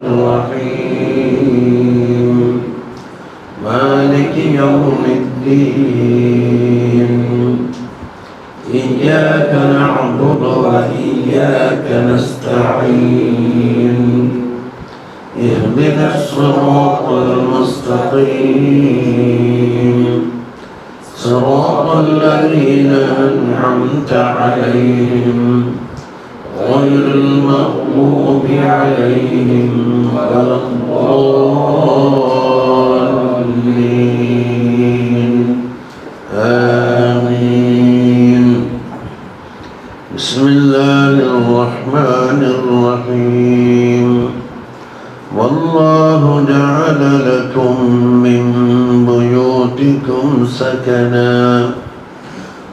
الرحيم مالك يوم الدين إياك نعبد وإياك نستعين اهدنا الصراط المستقيم صراط الذين أنعمت عليهم غير المغضوب عليهم ولا الضالين آمين. بسم الله الرحمن الرحيم. والله جعل لكم من بيوتكم سكنا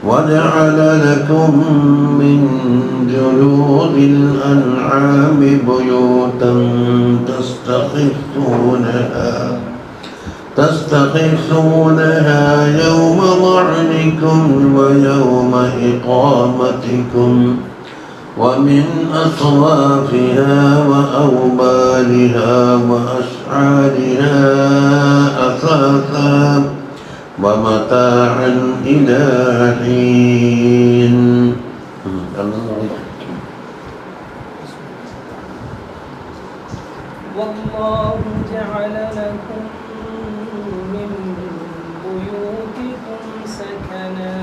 وجعل لكم من جلود الأنعام بيوتا تستخفونها يوم ظعنكم ويوم إقامتكم ومن أصوافها وأوبارها وأشعارها أثاثا ومتاعا إلى حين. والله جعل لكم من بيوتكم سكنا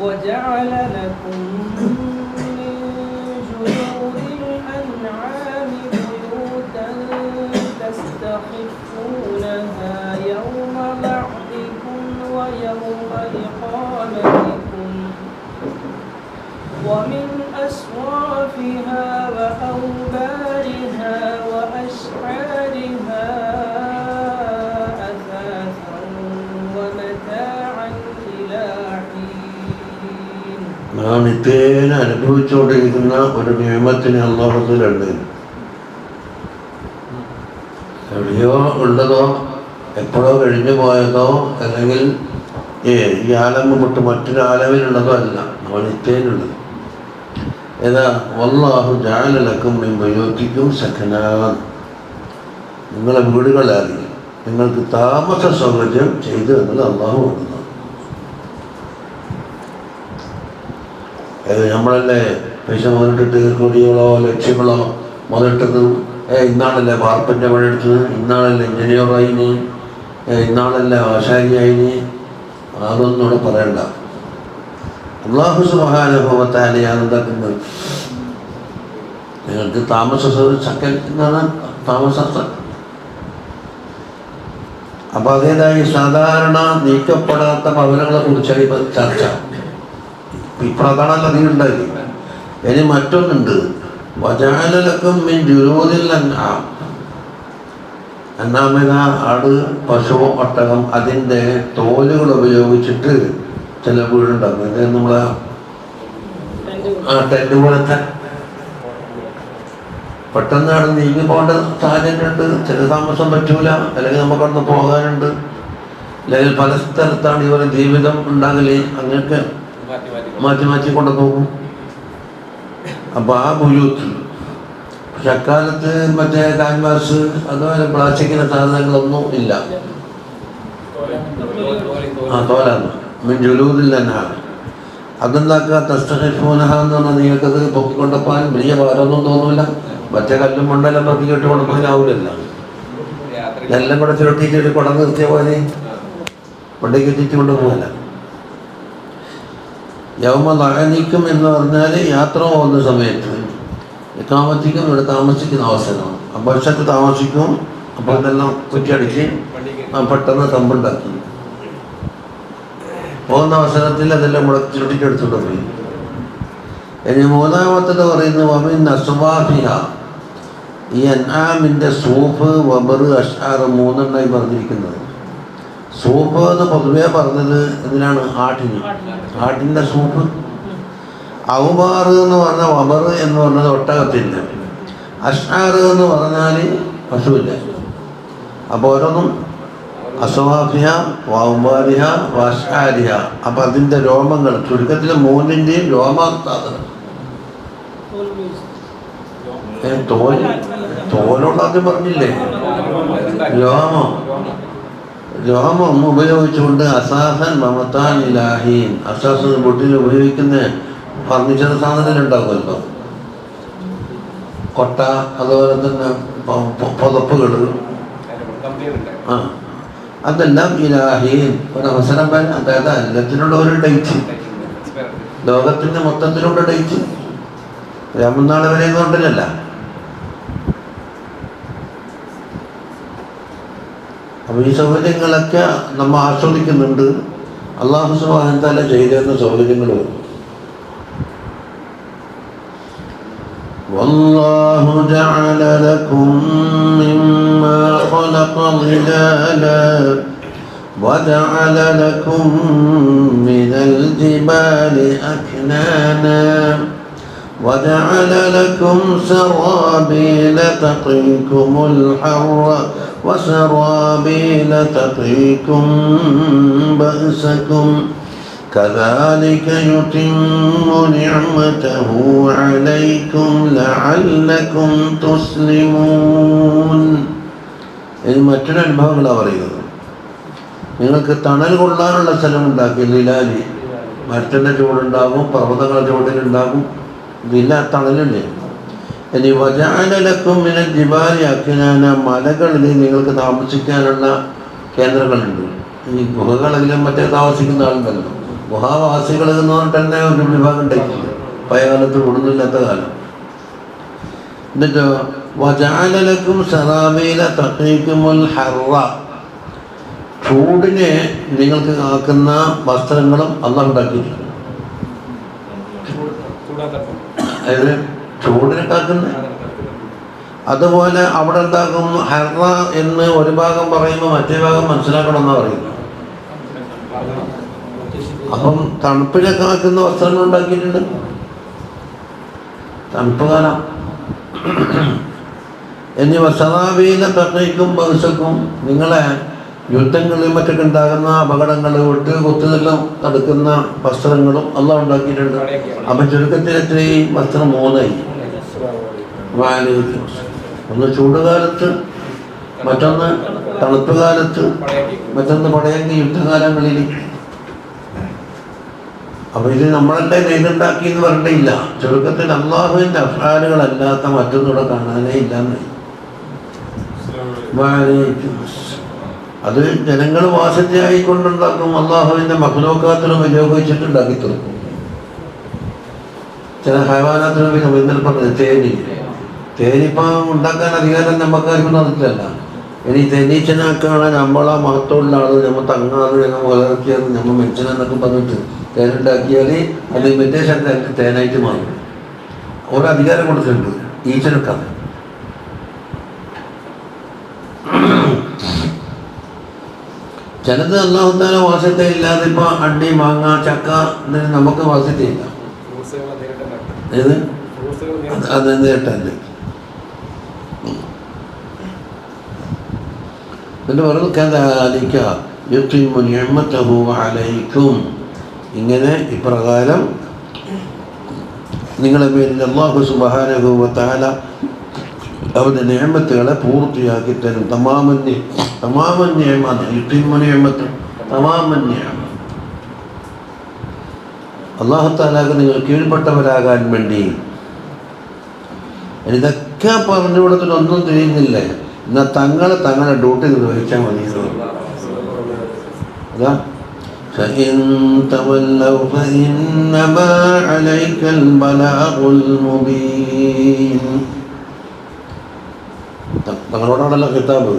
وجعل لكم من جلود الأنعام بيوتا تستخفونها يوم بعثكم ويوم إقامتكم ومن أصوافها وأوبارها وأشعارها أثاثا ومتاعا إلى حين. നാം നിത്യേന അനുഭവിച്ചുകൊണ്ടിരിക്കുന്ന ഒരു നിയമത്തിന് അല്ലാഹുവിലുണ്ട്. എവിടെയോ ഉള്ളതോ എപ്പോഴോ കഴിഞ്ഞു പോയതോ അല്ലെങ്കിൽ ഈ ആലം വിട്ട് മറ്റൊരു ആലമിലുള്ളതോ അല്ല, നമ്മൾ നിത്യേനുള്ളത്. ഏതാ? വല്ലാഹു ജഅല ലക്കും മിൻ ബുയൂതിക്കും സകനാ. നിങ്ങളെ വീടുകളിൽ നിങ്ങൾക്ക് താമസ സൗകര്യം ചെയ്തു എന്നത് അള്ളാഹു കൊടുക്കുന്നു. നമ്മളല്ലേ പൈസ മുതലിട്ടിട്ട് കോടികളോ ലക്ഷ്യങ്ങളോ മുതലിട്ടത്? ഇന്നാളല്ലേ വാർപ്പിൻ്റെ പണിയെടുത്തത്, ഇന്നാളല്ലേ എഞ്ചിനീയറായിന്, ഇന്നാളല്ലേ ആശാരിയായിന്. അതൊന്നും ഇവിടെ പറയണ്ട. അല്ലാഹു സുബ്ഹാനഹു വ തആലയാണ് എന്താക്കുന്നത്? നിങ്ങൾക്ക് താമസ സക്കൻ എന്നാണ് താമസ. അപ്പം അതേതായി സാധാരണ നീക്കപ്പെടാത്ത ഭവനങ്ങളെ കുറിച്ചാണ് ഇപ്പം ചർച്ച. ഇപ്പം അതാണല്ലോ നീ ഉണ്ടാക്കി. ഇനി മറ്റൊന്നുണ്ട്. വജഅല ലക്കും മിൻ ജുലൂദിൽ അൻആം. അന്നാമിന ആട്, പശു, ഒട്ടകം അതിൻ്റെ തോലുകൾ ഉപയോഗിച്ചിട്ട് ചില വീടുണ്ടാകും. ഇത് നമ്മളെ ടെൻറ്റ് പോലത്തെ പെട്ടെന്ന് അവിടെ നീങ്ങി പോകേണ്ട സാഹചര്യമുണ്ട്. ചില താമസം പറ്റൂല, അല്ലെങ്കിൽ നമുക്കവിടുന്ന് പോകാനുണ്ട്, അല്ലെങ്കിൽ പല സ്ഥലത്താണ് ഇവരെ ജീവിതം ഉണ്ടാകല്. അങ്ങനെയൊക്കെ മാറ്റി മാറ്റി കൊണ്ടുപോകും. അപ്പോൾ ആ ബുയൂത്ത്. പക്ഷെ അക്കാലത്ത് മറ്റേ കാൻവാസ് അതുപോലെ പ്ലാസ്റ്റിക്കിൻ്റെ സാധനങ്ങളൊന്നും ഇല്ല. തോലാണ് മിൻ ജുലൂദിൽ തന്നെയാണ്. അതെന്താക്കുക? തസ്തഖിഫൂനഹ എന്ന് പറഞ്ഞാൽ നിങ്ങൾക്കത് പൊക്കിക്കൊണ്ടപ്പോൻ വലിയ ഭാരമൊന്നും തോന്നില്ല. മറ്റേ കല്ലും മണ്ണെല്ലാം പൊക്കി കെട്ടി കൊണ്ടുപോകാനാവില്ലല്ലോ. എല്ലാം കൂടെ ചുരുട്ടിയിട്ട് ഒരു കുടം നിർത്തിയ പോലെ കൊണ്ടേക്ക് എത്തിയിട്ട് കൊണ്ടുപോകല. യൗമ ലഅനിക്കും എന്ന് പറഞ്ഞാൽ യാത്ര പോകുന്ന സമയത്ത്, ഇഖാമത്തിക്കും ഇവിടെ താമസിക്കുന്ന അവസരം. അപ്പോൾ വർഷത്ത് താമസിക്കും. അപ്പോൾ ഇതെല്ലാം കുറ്റിയടിച്ച് പെട്ടെന്ന് തമ്പുണ്ടാക്കി പോകുന്ന അവസരത്തിൽ അതെല്ലാം മുളച്ചിട്ട് എടുത്തുകൊണ്ട് പോയി. ഇനി മൂന്നാമത്തത് പറയുന്നത് വമിൻ അസ്വാഫിഹ. ഈ അൻആമിൻ്റെ സൂഫ്, വബർ, അഷ്ആർ മൂന്നെണ്ണമായി പറഞ്ഞിരിക്കുന്നത്. സൂഫ് എന്ന് പൊതുവേ പറഞ്ഞത് എന്തിനാണ്? ആട്ടിൻ്റെ സൂഫ്. ഔബാർ എന്ന് പറഞ്ഞാൽ വബർ എന്ന് പറഞ്ഞത് ഒട്ടകത്തില്ല. അഷ്ആർ എന്ന് പറഞ്ഞാൽ പശുവില്ല. അപ്പോൾ ഓരോന്നും അസ്വാഫിഹ വൗബാരിഹ വഅശ്ആരിഹ. അപ്പം അതിൻ്റെ രോമങ്ങൾ, ചുരുക്കത്തിൽ മൂന്നിൻ്റെയും രോമാസ്ഥാനം. തോലോട് ആദ്യം പറഞ്ഞില്ലേ? രോമം ഉപയോഗിച്ചുകൊണ്ട് അസാസൻ മമത്താൻ ഇലാഹീൻ. അസാസ് വീട്ടിൽ ഉപയോഗിക്കുന്ന ഫർണിച്ചർ സാധനത്തിലുണ്ടാകുമല്ലോ, കൊട്ട, അതുപോലെ തന്നെ പുതപ്പുകൾ, അതെല്ലാം ഇലാഹീൻ. ഒരവസരം വരെ, അതായത് എല്ലാത്തിനുള്ള ഒരു ഡേറ്റ്, ലോകത്തിൻ്റെ മൊത്തത്തിലുള്ള ഡേറ്റ് രാമനാളെ വരെ കൊണ്ടില്ലല്ല. അപ്പോൾ ഈ സൗകര്യങ്ങളൊക്കെ നമ്മൾ ആസ്വദിക്കുന്നുണ്ട്. അല്ലാഹു സുബ്ഹാനഹു വ തആല ചെയ്തിരുന്ന സൗകര്യങ്ങൾ. വല്ലാഹു ജഅല ലക്കും മിമ്മാ ഖലഖ ളിലാലാ വജഅല ലക്കും മിനൽ ജിബാലി അക്നാനാ وجعل لكم سرابيل تقيكم الحر وسرابيل تقيكم بأسكم كذلك يتم نعمته عليكم لعلكم تسلمون. ഇത് മറ്റൊരു അനുഭവങ്ങളാണ് പറയുന്നത്. നിങ്ങൾക്ക് തണൽ കൊള്ളാനുള്ള സ്ഥലമുണ്ടാക്കി. ലിലാലി, മരത്തിൻ്റെ ചൂടുണ്ടാകും, പർവ്വതങ്ങളുടെ ചൂടിലുണ്ടാകും, ഇതില്ല തണലില്ലേ. ഇനി വജഅലലക്കും മിനൽ ജിബാലി അക്നാന, മലകളിൽ നിങ്ങൾക്ക് താമസിക്കാനുള്ള കേന്ദ്രങ്ങളുണ്ട്. ഈ ഗുഹകളിലും മറ്റേ താമസിക്കുന്ന ആളുണ്ടല്ലോ, ഗുഹാവാസികൾ എന്ന് പറഞ്ഞിട്ട് തന്നെ ഒരു വിഭാഗം ഉണ്ടായിട്ടുണ്ട് പഴയകാലത്ത് കൊടുന്നില്ലാത്ത കാലം. എന്നിട്ട് വജഅലലക്കും സറാബീല തഖീകുമുൽ ഹർറ, ചൂടിനെ നിങ്ങൾക്ക് കാക്കുന്ന വസ്ത്രങ്ങളും അല്ലാഹു ഉണ്ടാക്കിയിട്ടുണ്ട്. അതായത് ചൂടിനെ കാക്കുന്ന. അതുപോലെ അവിടെ എന്താക്കും, ഹർറ എന്ന് ഒരു ഭാഗം പറയുമ്പോൾ മറ്റേ ഭാഗം മനസ്സിലാക്കണമെന്നാണ് പറയുന്നത്. അപ്പം തണുപ്പിനെ കാക്കുന്ന വസ്ത്രങ്ങൾ ഉണ്ടാക്കിയിട്ടുണ്ട്. തണുപ്പ് കാലം. ഇനി വസറാബീല തഖീകും ബഅസക്കും, നിങ്ങളെ യുദ്ധങ്ങളിൽ മറ്റൊക്കെ ഉണ്ടാകുന്ന അപകടങ്ങൾ, കുത്തുതെല്ലാം തടുക്കുന്ന വസ്ത്രങ്ങളും അല്ലാഹു ഉണ്ടാക്കിയിട്ടുണ്ട്. അപ്പം ചുരുക്കത്തിൽ എത്ര വസ്ത്രം? 3. ഒന്ന് ചൂടുകാലത്ത്, മറ്റൊന്ന് തണുപ്പ് കാലത്ത്, മറ്റൊന്ന് പടയെങ്കിൽ യുദ്ധകാലങ്ങളിൽ. അപ്പം ഇത് നമ്മളെല്ലാം നെയ്തുണ്ടാക്കി എന്ന് പറഞ്ഞിട്ടില്ല. ചുരുക്കത്തിൽ അള്ളാഹുവിൻ്റെ അഫ്ആലുകളല്ലാത്ത മറ്റൊന്നുകൂടെ കാണാനേ ഇല്ലാന്ന്. അത് ജനങ്ങൾ വാസനയായിക്കൊണ്ടുണ്ടാക്കും. അള്ളാഹുവിൻ്റെ മഖ്ലൂഖാത്തിലും വിനിയോഗിച്ചിട്ടുണ്ടാക്കി തീർക്കും. ചില ഹൈവാനാത്തിലും ഇന്നലെ പറഞ്ഞത് തേനിപ്പം ഉണ്ടാക്കാൻ അധികാരം നമുക്കാർക്കും തന്നിട്ടില്ല. ഇനി തേനീച്ചനാക്കാണ് നമ്മളാ മഹത്വമുള്ള ആൾ, നമ്മൾ തങ്ങാതെ ഞങ്ങൾ വളർത്തിയത് നമ്മൾ മനുഷ്യനെന്നൊക്കെ പറഞ്ഞിട്ട് തേനുണ്ടാക്കിയാൽ അത് ഇമിറ്റേഷൻ തേനായിട്ട് മാറും. ഓരോ അധികാരം കൊടുത്തിട്ടുണ്ട് ഈച്ചനൊക്കെ. ചിലത് അല്ലാഹു തആല വാസത്തെ ഇല്ലാതെ ഇപ്പോൾ അണ്ടി, മാങ്ങ, ചക്ക ഇതിന് നമുക്ക് വാസത്തയില്ല. ഏത് അത് നേട്ടല്ലേ. എന്നിട്ട് പറഞ്ഞു കദാലിക യുതിമ്മു നിഅമതഹു അലൈക്കും, ഇങ്ങനെ ഇപ്രകാരം നിങ്ങളുടെ പേരിൽ അല്ലാഹു സുബ്ഹാനഹു വ തആല അവൻ്റെ നിഅമത്തുകളെ പൂർത്തിയാക്കി തരും. തമാമൻ നിഅമ, യുതിമ്മു നിഅമത തമാമൻ നിഅമ. അല്ലാഹു തആലക്ക് നിങ്ങൾ കീഴ്പ്പെട്ടവരാകാൻ വേണ്ടി. ഇതൊക്കെ പറഞ്ഞു കൊടുത്തിട്ട് ഒന്നും തിരിയുന്നില്ല. എന്നാൽ തങ്ങളുടെ ഡ്യൂട്ടി നിർവഹിച്ചാൽ മതി. അതാ فإن تولوا فإنما عليك البلاغ المبين. തങ്ങളോടാണല്ലോ കിതാബ്.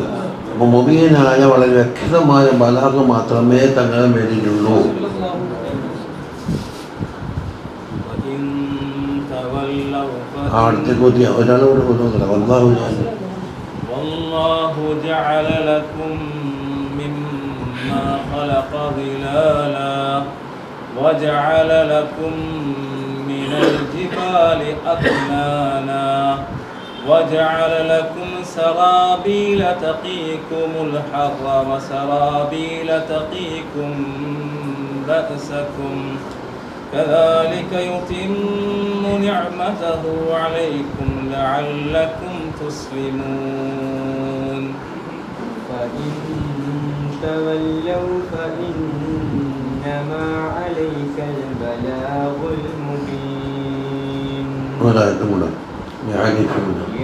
അപ്പോൾ മുബീനായ വളരെ വ്യക്തമായ ബലാഗ് മാത്രമേ തങ്ങളെ മേലിലുള്ളൂ. അടുത്ത കൂട്ടിയ ഒരാളോട് കൊണ്ടുവന്നില്ല. والله جعل لكم مما خلق ظلالا وجعل لكم من الجبال أكنانا وجعل لكم سرابيل تقيكم الحر وسرابيل تقيكم بأسكم كذلك يتم نعمته عليكم لعلكم تسلمون فإن تولوا فإنما عليك البلاغ المبين ولا يدمون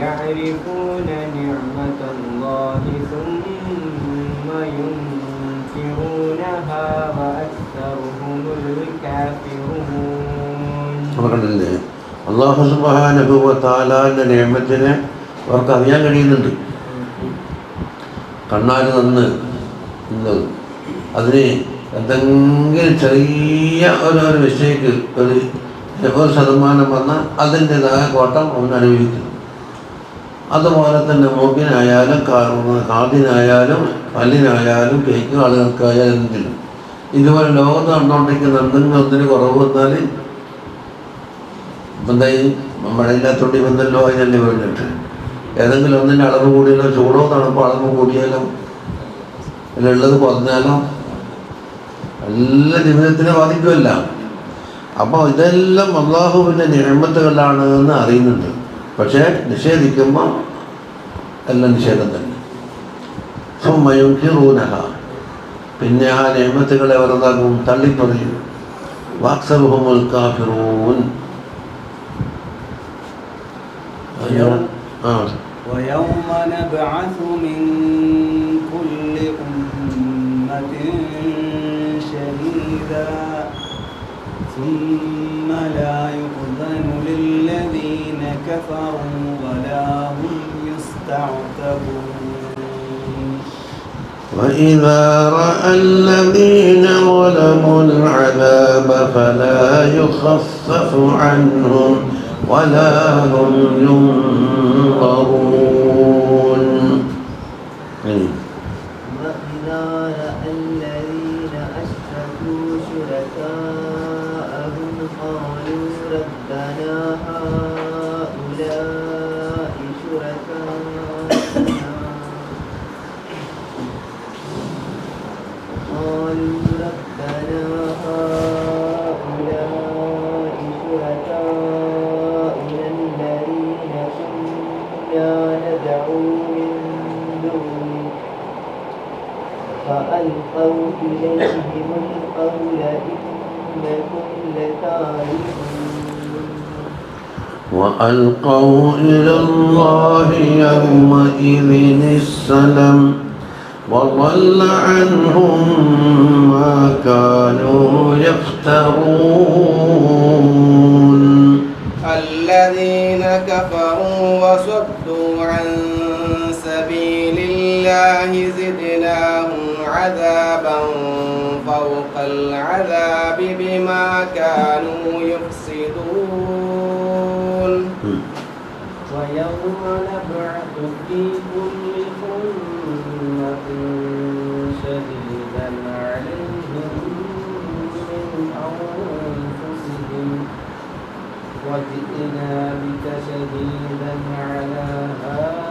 يعرفون نعمة الله ثم ينكرونها وأكثرهم الكافرون. അല്ലാഹു സുബ്ഹാനഹു വ തആലാന്റെ നിഅമത്തിനെ അവർക്ക് അറിയാൻ കഴിയുന്നുണ്ട്. കണ്ണാൽ തന്ന് ഇന്നത് അതിന് എന്തെങ്കിലും ചെറിയ ഒരു മിസ്റ്റേക്ക് ഒരു ശതമാനം വന്നാൽ അതിൻ്റെതായ കോട്ടം അവൻ അനുഭവിക്കുന്നു. അതുപോലെ തന്നെ മൂക്കിനായാലും കാതിനായാലും പല്ലിനായാലും കേക്ക് ആളുകൾക്കായാലും എന്തിനും ഇതുപോലെ ലോകത്ത് നടന്നുകൊണ്ടിരിക്കുന്ന എന്തെങ്കിലും ഒന്നിന് കുറവ് വന്നാൽ ഇപ്പം എന്തായി മഴയില്ലാത്തോണ്ട് വന്നല്ലോ അതിനല്ലേ വേണ്ടിയിട്ട് ഏതെങ്കിലും ഒന്നിൻ്റെ അളവ് കൂടിയാലോ ചൂടോ തണുപ്പോ അളവ് കൂടിയാലോ അതിലുള്ളത് കുറഞ്ഞാലോ എല്ലാ ജീവിതത്തിനെ ബാധിക്കുമല്ല. അപ്പോൾ ഇതെല്ലാം അള്ളാഹുവിൻ്റെ നിഅമത്തുകളാണ് എന്ന് അറിയുന്നുണ്ട്. പക്ഷേ നിഷേധിക്കുമ്പോൾ എല്ലാം നിഷേധം തന്നെ. സുമ്മയുൻകിറൂനഹ, പിന്നെ ആ നിഅമത്തുകളെ അവർ എന്താക്കും? തള്ളിപ്പറയും. വഅക്സറുഹുമുൽ കാഫിറൂൻ. ويوم نبعث من كل أمة شهيدا ثم لا يؤذن للذين كفروا ولا هم يستعتبون. وإذا رأى الذين ظلموا العذاب فلا يخفف عنهم ولا هم ينظرون. وإذا رأى الذين أشركوا شركاءهم قالوا ربنا هؤلاء شركاؤنا ندعو من دونك فألقوا إليهم القول إنكم لكاذبون. وألقوا إلى الله يومئذ السلام وضل عنهم ما كانوا يفترون. الذين كفروا وصدوا عن سبيل الله زدناهم عذابا فوق العذاب بما كانوا يفسدون. ويوم نبعث في كل أمة شهيدا عليهم من أنفسهم وجئنا بك شهيدا على هؤلاء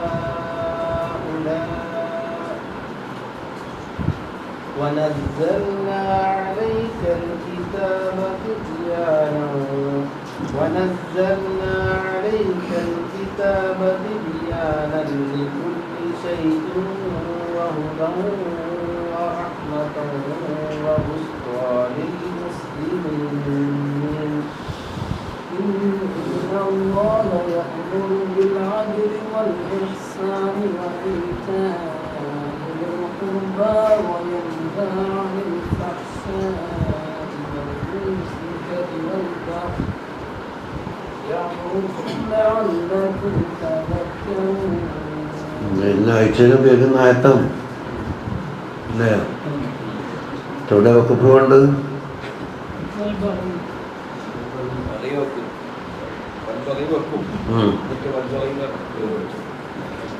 ونزلنا عليك الكتاب تبيانا لكل شيء وهدى ورحمة وبشرى للمسلمين. إن الله يأمر بالعدل والإحسان وإيتاء ذي القربى وينهى عن الفحشاء والمنكر والبغي يعظكم لعلكم تذكرون. ആഴ്ചയിലും കേൾക്കുന്ന ആയത്തം അല്ലേ? എവിടെ വക്കഫ് വേണ്ടത്?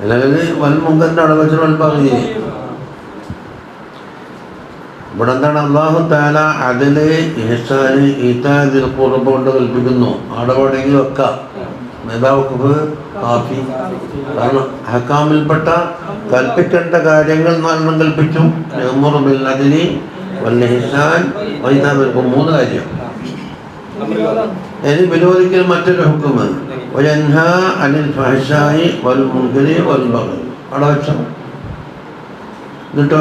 അല്ലെങ്കിൽ വൽമുങ്കന്റെ അവിടെ വെച്ച് വൽപ്പാക്കി. ഇവിടെ എന്താണ്? അല്ലാഹു തആല അദല്, ഇഹ്സാന്, ഈതാഇ ദിൽ ഖുർബ കൊണ്ട് കൽപ്പിക്കുന്നു. അവിടെ വേണമെങ്കിൽ വെക്കാം. വഖഫ് കാഫി. കാരണം ഹക്കാമിൽപ്പെട്ട കൽപ്പിക്കേണ്ട കാര്യങ്ങൾ നാലെണ്ണം കൽപ്പിച്ചു. യഅ്മുറു ബിൽ അദ്ലി വൽ ഇഹ്സാൻ വ ഈതാഇ ദിൽ ഖുർബ, മൂന്ന് കാര്യം. ഇനി വിരോധിക്കൽ മറ്റൊരു ഹുക്കുമ് വയൻഹാ അനിൽ ഫഹ്ശായി വൽ മുൻകരി വൽ ബഗി. അവിടെ വെച്ചോ. എന്നിട്ടോ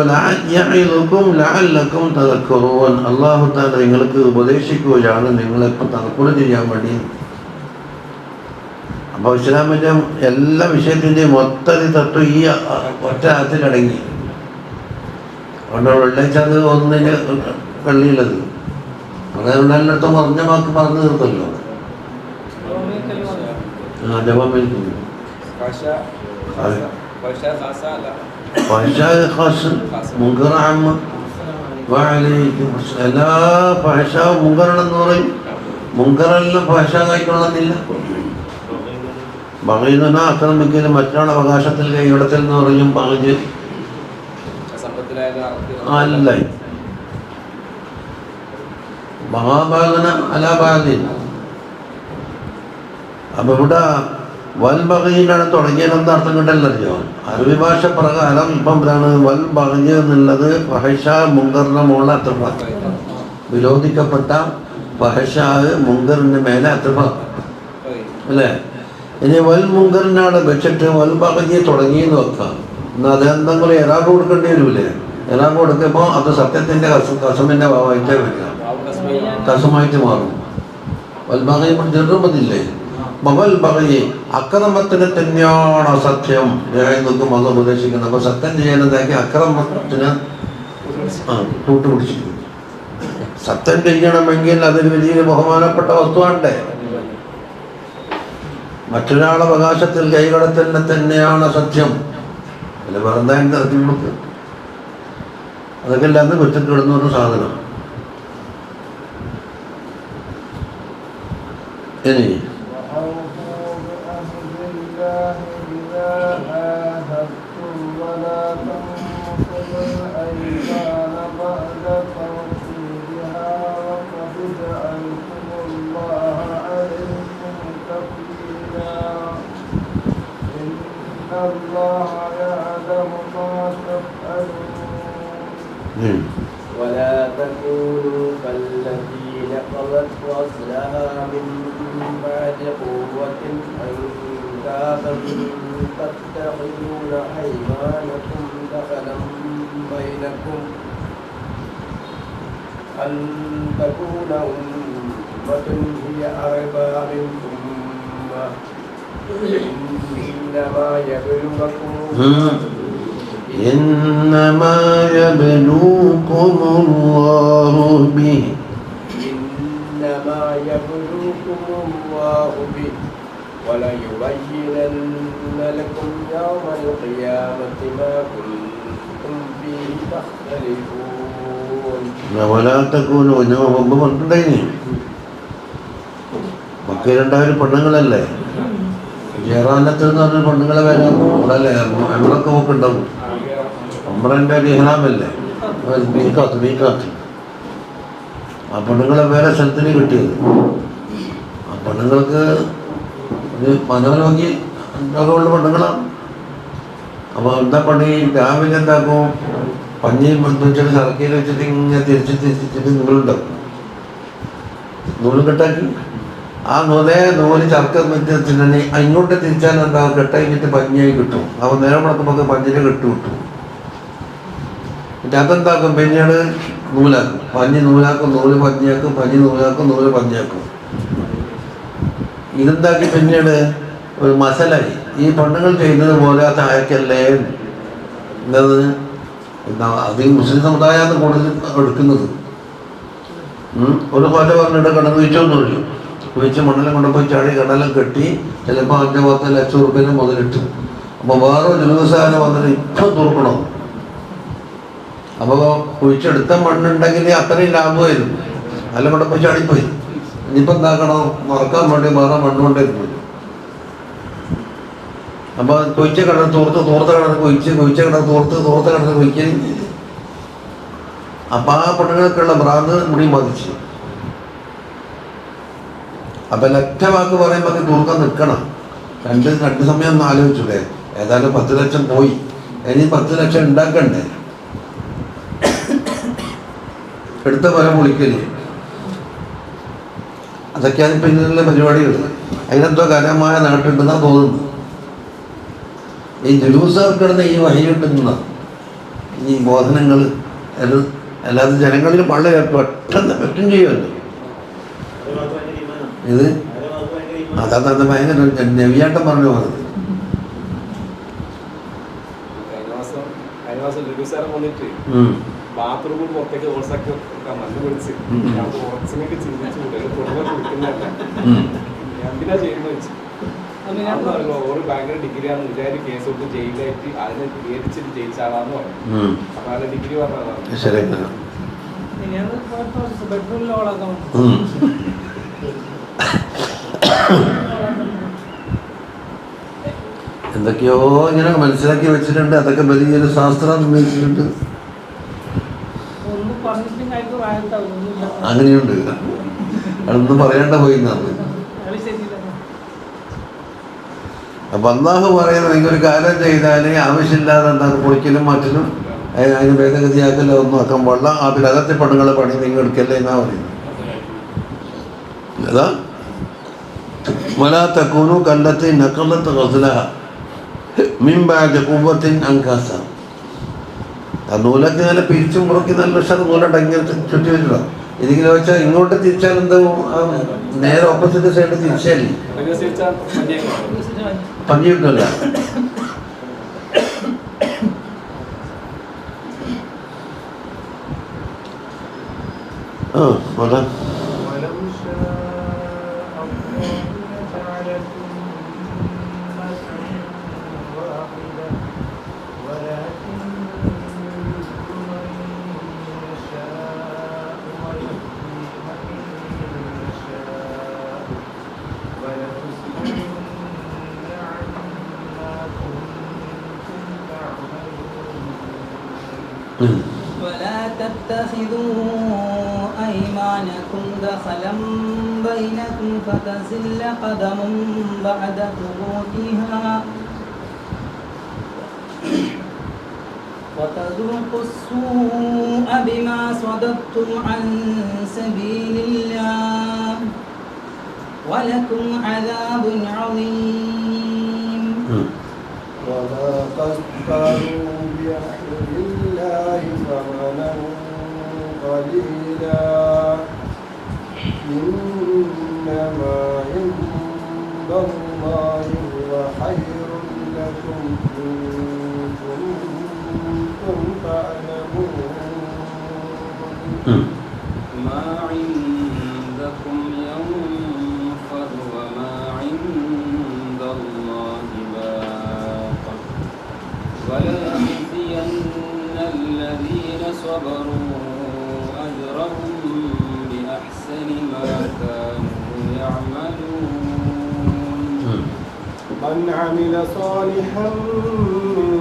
യഇദുകും ലഅല്ലകും തദക്കറൂൻ. അല്ലാഹു തആല നിങ്ങൾക്ക് ഉപദേശിക്കുകയാണ് നിങ്ങളെപ്പോൾ തദക്കുർ ചെയ്യാൻ വേണ്ടി. അപ്പോൾ ഇസ്ലാമിൻ്റെ എല്ലാ വിഷയത്തിൻ്റെയും മൊത്തത്തിൽ തത്വം ഈ ഒറ്റ ആയത്തിലടങ്ങി. അതുകൊണ്ട് വെള്ളിയാഴ്ച അത് ഒന്നിന് കള്ളിയുള്ളത് അതുകൊണ്ട് എല്ലായിടത്തും പറഞ്ഞ വാക്ക് പറഞ്ഞു തീർത്തല്ലോ. ജവാബിൽക്കുന്നു എല്ലാ ഭാഷാവും മുങ്കറാണെന്ന് പറയും. മുങ്കറെല്ലാം ഭാഷ കഴിക്കണമെന്നില്ല. ബഗീന ആക്രമിക്കലും മറ്റൊരാളുടെ അവകാശത്തിൽ കൈകടത്തൽ എന്ന് പറയും. പകഞ്ഞ് അല്ല മഹാഭാഗന അലാഭാഗിൻ. അപ്പൊ ഇവിടെ വൽ ബഗീനാണ് തുടങ്ങിയതെന്ന് അർത്ഥം കിട്ടല്ലറിയോ? അറബി ഭാഷ പ്രകാരം ഇപ്പം എന്താണ് വൽ ബഗീ എന്നുള്ളത് ഫഹ്ശ മുങ്കറിന്റെ മുകളിൽ അത്രഫ, വിരോധിക്കപ്പെട്ട ഫഹ്ശ മുങ്കറിന്റെ മേലെ അത്രഫ അല്ലേ? ഇനി വൽ മുങ്കറിനാണ് വെച്ചിട്ട് വൽ ബഗീ തുടങ്ങിയെന്ന് വെക്കാം. എന്നാൽ അതെന്തെങ്കിലും എറാബ് കൊടുക്കേണ്ടി വരൂലേ? എറാബ് കൊടുക്കുമ്പോൾ അത് സത്യത്തിന്റെ കസമിന്റെ ഭാവമായിട്ടേ വരിക, കസമായിട്ട് മാറും. വൽ ബഗീ ചെറുപ്പത്തില്ലേ? വൽ ബഗീ അക്രമത്തിന് തന്നെയാണ് സത്യം നോക്കും അത് ഉപദേശിക്കുന്നത്. അപ്പൊ സത്യം ചെയ്യാനെന്താക്കി അക്രമത്തിന് കൂട്ടുപിടിച്ചിരിക്കും. സത്യം ചെയ്യണമെങ്കിൽ അതൊരു വലിയ ബഹുമാനപ്പെട്ട വസ്തുവാണ്ടേ? മറ്റൊരാളെ അവകാശത്തിൽ കൈകടത്തലിനെ തന്നെയാണ് സത്യം. അല്ല വെറുതെ ഇറക്കി കൊടുക്കും. അതൊക്കെ അല്ലാതെ കുറ്റക്കിടുന്നൊരു സാധനം. ഇനി ولا تكونوا كالتي نقضت غزلها من بعد قوة أنكاثا تتخذون أيمانكم دخلا بينكم أن تكون أمة هي أربى من أمة إنما يبلوكم إنما يبلوكم الله به إنما يبلوكم الله به وليبينن لكم يوم القيامة ما كنتم فيه تختلفون. ولا تكونوا പറഞ്ഞിട്ടുണ്ടായിനി മക്കയിലുണ്ടായ പെണ്ണുങ്ങളല്ലേ? ജെറാനത്ത് എന്ന് പറഞ്ഞ പെണ്ണുങ്ങളെ വരാം അവിടെ അല്ലേ? നമ്മളൊക്കെ നോക്കുണ്ടാവും. അമ്രൻ്റെ ഒരു ഇഹ്റാമല്ലേ മീക്കാത്ത്. ആ പെണ്ണുങ്ങളെ വേറെ സ്ഥലത്തിന് കിട്ടിയത്. ആ പെണ്ണുങ്ങൾക്ക് ഒരു മനോരോഗി രോഗമുള്ള പെണ്ണുങ്ങളാണ്. അപ്പോൾ എന്താ പണി? രാവിലെ എന്താക്കും? പഞ്ഞി വെച്ചിട്ട് കറക്കിയിൽ വെച്ചിട്ട് ഇങ്ങനെ തിരിച്ചിട്ട് നൂലുണ്ടാവും. നൂല് കെട്ടാക്കി ആ നൂല് ചർക്ക വെച്ചിട്ടുണ്ടെങ്കിൽ അങ്ങോട്ട് തിരിച്ചാൽ എന്താ കെട്ട കഴിഞ്ഞിട്ട് പഞ്ഞിയായി കിട്ടും. അപ്പോൾ നേരം മുടക്കുമ്പോൾ പഞ്ഞിനെ കിട്ടും. എന്നിട്ട് അതെന്താക്കും? പിന്നീട് നൂലാക്കും. പഞ്ഞി നൂലാക്കും, നൂല് പഞ്ഞിയാക്കും, പഞ്ഞി നൂലാക്കും, നൂല് പഞ്ഞിയാക്കും. ഇതെന്താക്കി പിന്നീട് ഒരു മസലായി. ഈ പെണ്ണുങ്ങൾ ചെയ്യുന്നത് പോലെ ആ താഴക്കല്ലേ എന്നത് അത് ഈ മുസ്ലിം സമുദായമാണ് കൂടുതൽ എടുക്കുന്നത്. ഒരു കൊല പറഞ്ഞിട്ട് കടന്നു വീഴ്ചൊന്നും ഒഴിയും. കുഴിച്ച് മണ്ണെല്ലാം കൊണ്ടുപോയി ചാടി കടലെല്ലാം കെട്ടി ചിലപ്പോൾ 5-10 ലക്ഷം റുപ്യന് മുതലിട്ടു. അപ്പോൾ വേറെ ജുലൂസാനം വന്നിട്ട് ഇപ്പം തുറക്കണം. അപ്പോൾ കുഴിച്ചെടുത്ത മണ്ണുണ്ടെങ്കിൽ അത്രയും ലാഭമായിരുന്നു. എല്ലാം കൊണ്ടുപോയി ചാടിപ്പോയി. ഇനിയിപ്പോൾ എന്താക്കണം? മറക്കാൻ വേണ്ടി വേറെ മണ്ണ് കൊണ്ടിരുന്നു. അപ്പോൾ കൊയ്ച്ച കിണർ തോർത്ത കിണർ കൊയ്ച്ച കിണർ തോർത്ത കിണർ കൊയ്ക്കൽ. അപ്പം ആ പെണ്ണുങ്ങൾക്കുള്ള ഭ്രാന്ത് മുടി ബാധിച്ചു. അപ്പം ഒറ്റ വാക്ക് പറയുമ്പോൾ തൂർക്കാൻ നിൽക്കണം. രണ്ട് സമയം ഒന്ന് ആലോചിച്ചൂടെ? ഏതായാലും 10 ലക്ഷം പോയി, ഇനി 10 ലക്ഷം ഉണ്ടാക്കണ്ടേ? എടുത്ത പോലെ പൊളിക്കല്. അതൊക്കെയാണ് ഇപ്പം ഇതിനുള്ള പരിപാടികൾ. അതിനെന്തോ കരമായ നാട്ടുണ്ടെന്നാണ് തോന്നുന്നത്. ഈ ജലൂസാർക്കിടന്ന് ഈ വഹി കിട്ടുന്ന ഈ ബോധനങ്ങൾ അത് അല്ലാതെ ജനങ്ങളിൽ വളരെ പെട്ടെന്ന് പറ്റും ചെയ്യുമല്ലോ. ഇത് അതാത് ഭയങ്കര നവിയാട്ടം പറഞ്ഞു പോകുന്നത്. ബാത്റൂമിൽ പുറത്തേക്ക് ഓൾസാക്കി മണ്ണ് പിടിച്ച് ഞാൻ ഓക്സിനൊക്കെ ചിന്തിച്ചു എന്തിനാ ചെയ്യുന്ന വെച്ച് ഓര് ഭയങ്കര ഡിഗ്രിയാണ് വിചാരിച്ച് കേസ് കൊടുത്ത് ജയിലായിട്ട് അതിനെ പേടിച്ചിട്ട് ജയിച്ചാളാന്ന് പറഞ്ഞു. അപ്പൊ അതിന്റെ ഡിഗ്രി പറഞ്ഞതാണ്. എന്തൊക്കെയോ ഇങ്ങനെ മനസ്സിലാക്കി വെച്ചിട്ടുണ്ട്. അതൊക്കെ വലിയൊരു ശാസ്ത്രം നിർമ്മിച്ചിട്ടുണ്ട്. അങ്ങനെയുണ്ട്. അതൊന്നും പറയേണ്ട പോയിന്നാണ്. അപ്പൊ അള്ളാഹു പറയുന്നത് നിങ്ങൊരു കാര്യം ചെയ്താൽ ആവശ്യമില്ലാതെ എന്താണ് പൊളിക്കലും മാറ്റലും അതിന് ഭേദഗതിയാക്കലോ ഒന്നും ആക്കാൻ പാടില്ല. അതിലകത്തെ പെണ്ണുങ്ങളെ പണി നിങ്ങൾ എടുക്കല്ലേ എന്നാ പറയുന്നത്. അതാ വലാ തകൂനു കല്ലത്തി നഖലത്ത് ഗസ്ലഹ മിൻ ബഅദി ഖുവ്വത്തിൻ അൻകാസ. ആ നൂലൊക്കെ നല്ല പിരിച്ചും മുറുക്കി നല്ല ഉഷാർ നൂലുണ്ട്. ഇങ്ങനെ ചുറ്റി വെച്ചിടാം. ഇതിങ്ങനെ വെച്ചാൽ ഇങ്ങോട്ട് തിരിച്ചാൽ എന്താ നേരെ ഓപ്പോസിറ്റ് സൈഡ് തിരിച്ചാലേ പഞ്ഞി കിട്ടല്ല. അതാ ولا تتخذوا أيمانكم دخلا بينكم فتزل قدم بعد ثبوتها وتذوقوا السوء بما صددتم عن سبيل الله ولكم عذاب عظيم. ولا تشتروا بعهد الله ثمنا قليلا إنما عند الله هو خير لكم إن كنتم تعلمون. ما عندكم ينفد وما عند الله باق وليجزين الذين صبروا أجرهم بأحسن ما كانوا يعملون. من عمل صالحا من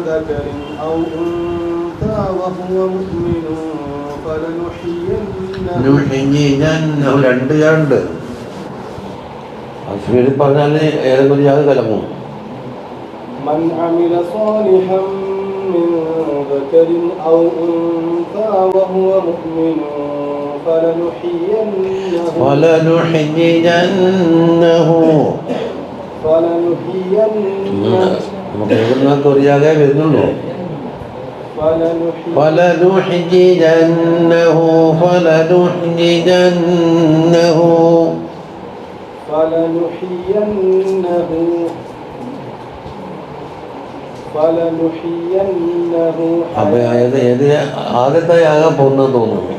ذكر أو أنثى وهو مؤمن ഫലനുഹ്യിയന്നഹു രണ്ട് ചാണ്ട് അശ്വരി പറഞ്ഞാൽ ഏതെങ്കിലും ചാത് കലങ്ങും. من عمل صالحا من ذكر أو أنثى وهو مؤمن നമുക്ക് ഒരു ജാഗേ വരുന്നുള്ളൂ. فلنحيينه അപ്പൊ ഏത് ആദ്യത്തെ യാഗം പോകുന്നത് തോന്നുന്നു.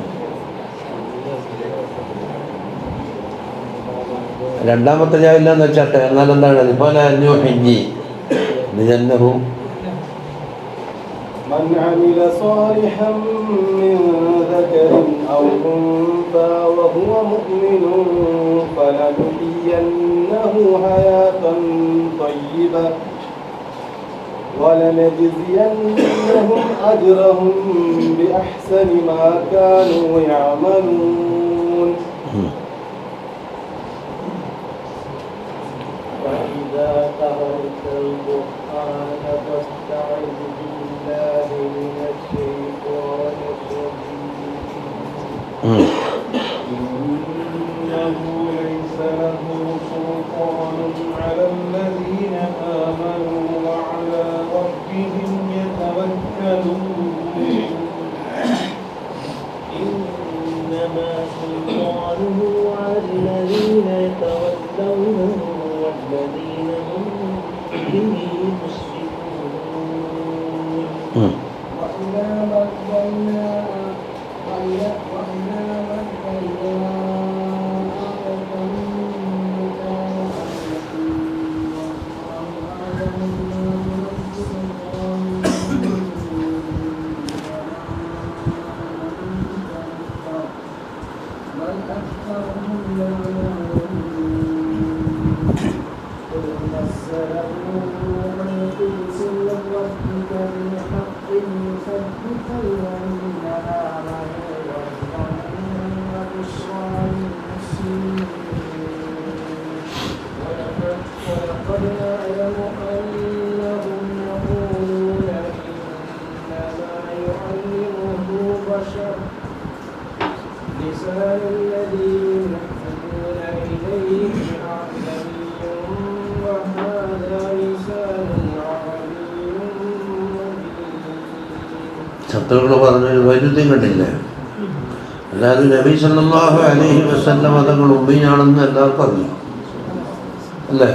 രണ്ടാമത്തെ യാഗമില്ലാന്ന് വെച്ചാട്ടെ. എന്നാൽ എന്താണ് ഫലനുഹ്യി ജന്നഹു من عمل صالحا من ذكر أو أنثى وهو مؤمن فلنحيينه حياة طيبة ولنجزينهم أجرهم بأحسن ما كانوا يعملون. وإذا قرأت القرآن فاستعذ بالله من الشيطان الرجيم إنه ربهم يتوكلون إنما سلطانه على الذين يتولونه والذين هم به مشركون وإذا بدلنا ولقد نعلم أنهم يقولون إنما يعلمه بشر لسان الذي يلحدون إليه أعجمي وهذا لسان عربي مبين. ശത്രുക്കൾ പറഞ്ഞൊരു വൈരുദ്ധ്യം കണ്ടില്ലേ? അല്ലാതെ നബി സല്ലല്ലാഹു അലൈഹി വസല്ലം തങ്ങൾ ഉമ്മിയാണെന്ന് എല്ലാവർക്കും അറിയാം അല്ലേ?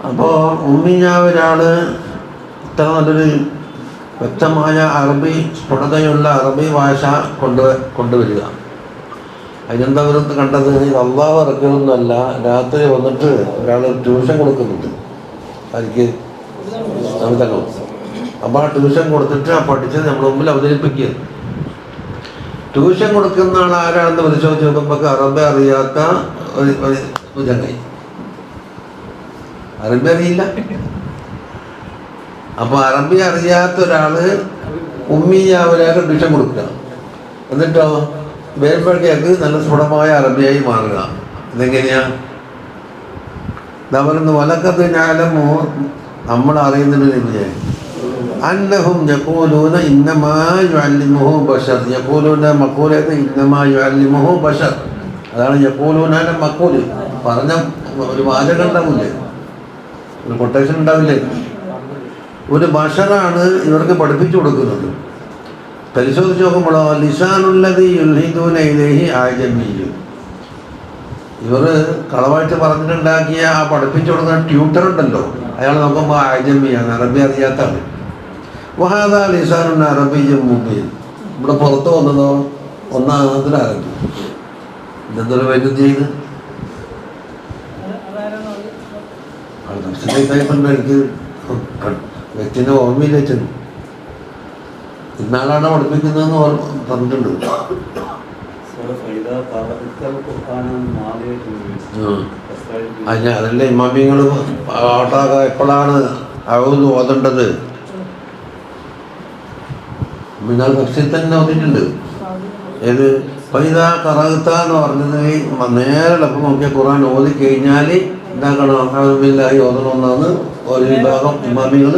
അപ്പോൾ ഉമ്മിയായ ഒരാൾ ഇത്ര നല്ലൊരു വ്യക്തമായ അറബി സ്ഫുടതയുള്ള അറബി ഭാഷ കൊണ്ടുവരിക. അതിനെന്താ അവർ കണ്ടത്? അള്ളാഹു ഇറക്കുന്നൊന്നുമല്ല, രാത്രി വന്നിട്ട് ഒരാൾ ട്യൂഷൻ കൊടുക്കുന്നുണ്ട്. ആർക്ക്? നമുക്കല്ലോ. അപ്പോൾ ആ ട്യൂഷൻ കൊടുത്തിട്ട് ആ പഠിച്ചത് നമ്മുടെ മുമ്പിൽ അവതരിപ്പിക്കുക. ട്യൂഷൻ കൊടുക്കുന്ന ആൾ ആരാണെന്ന് പരിശോധിച്ച് നോക്കുമ്പോൾ അറബി അറിയാത്ത ഒരു ചങ്ങായി, അറബി അറിയില്ല. അപ്പോൾ അറബി അറിയാത്ത ഒരാള് ഉമ്മിയാവരാക്ക് ട്യൂഷൻ കൊടുക്കുക. എന്നിട്ടോ വേർപ്പെടുത്തിയാൾക്ക് നല്ല സ്ഫുടമായ അറബിയായി മാറുക. ഇതെങ്ങനെയാ? പറയുന്നു വലക്കത്ത് ഞാലമോ നമ്മൾ അറിയുന്നതിന് ലഭിച്ചായി അന്നഹും യഖൂലൂന ഇന്നമാ യുഅല്ലിമുഹു ബശർ. യഖൂലൂന മഖൂലത്ത് ഇന്നമാ യുഅല്ലിമുഹു ബശർ. അതാണ് യഖൂലൂനയുടെ മഖൂല്. പറഞ്ഞ ഒരു വാചകം ഉണ്ടാവില്ലേ, ഒരു കൊട്ടേഷൻ ഉണ്ടാവില്ലേ? ഒരു ബശറാണ് ഇവർക്ക് പഠിപ്പിച്ചു കൊടുക്കുന്നത്. പരിശോധിച്ച് നോക്കുമ്പോഴോ ലിസാനുല്ലദീ യുൽഹിദൂന ഇലൈഹി അഅജമിയ്യും. ഇവർ കളവായിട്ട് പറഞ്ഞിട്ടുണ്ടാക്കിയ ആ പഠിപ്പിച്ചു കൊടുക്കുന്ന ട്യൂട്ടർ ഉണ്ടല്ലോ, അയാൾ നോക്കുമ്പോൾ അഅജമിയാണ്, അറബി അറിയാത്താണ്. വഹാദാ ലിസാനുൻ അറബിയ്യും മുബീൻ. ഇവിടെ പുറത്ത് വന്നതോ ഒന്നാമത്തിൽ അറബി. ഇതെന്തൊരു വൈദ്യുതി ചെയ്ത് എനിക്ക് വ്യക്തിൻ്റെ ഓർമ്മയിൽ വെച്ചത് ഇന്നാളാണ് പഠിപ്പിക്കുന്നതെന്ന് പറഞ്ഞിട്ടുണ്ട്. അതല്ലേ ഇമാമിങ്ങൾ പാട്ടാക എപ്പോഴാണ് അവന്ന് ഓതേണ്ടത്? മിനാൽ തഫ്സീർ തന്നെ ഓതിട്ടുണ്ട്. ഏത് പൈതാ കറകത്ത എന്ന് പറഞ്ഞത് നേരെ ലപ്പം നോക്കിയ ഖുർആൻ ഓതി കഴിഞ്ഞാൽ എന്താക്കണം? അൽഹംദുലില്ലാഹി ഓതണമെന്നാണ് ഒരു വിഭാഗം ഇമാമികൾ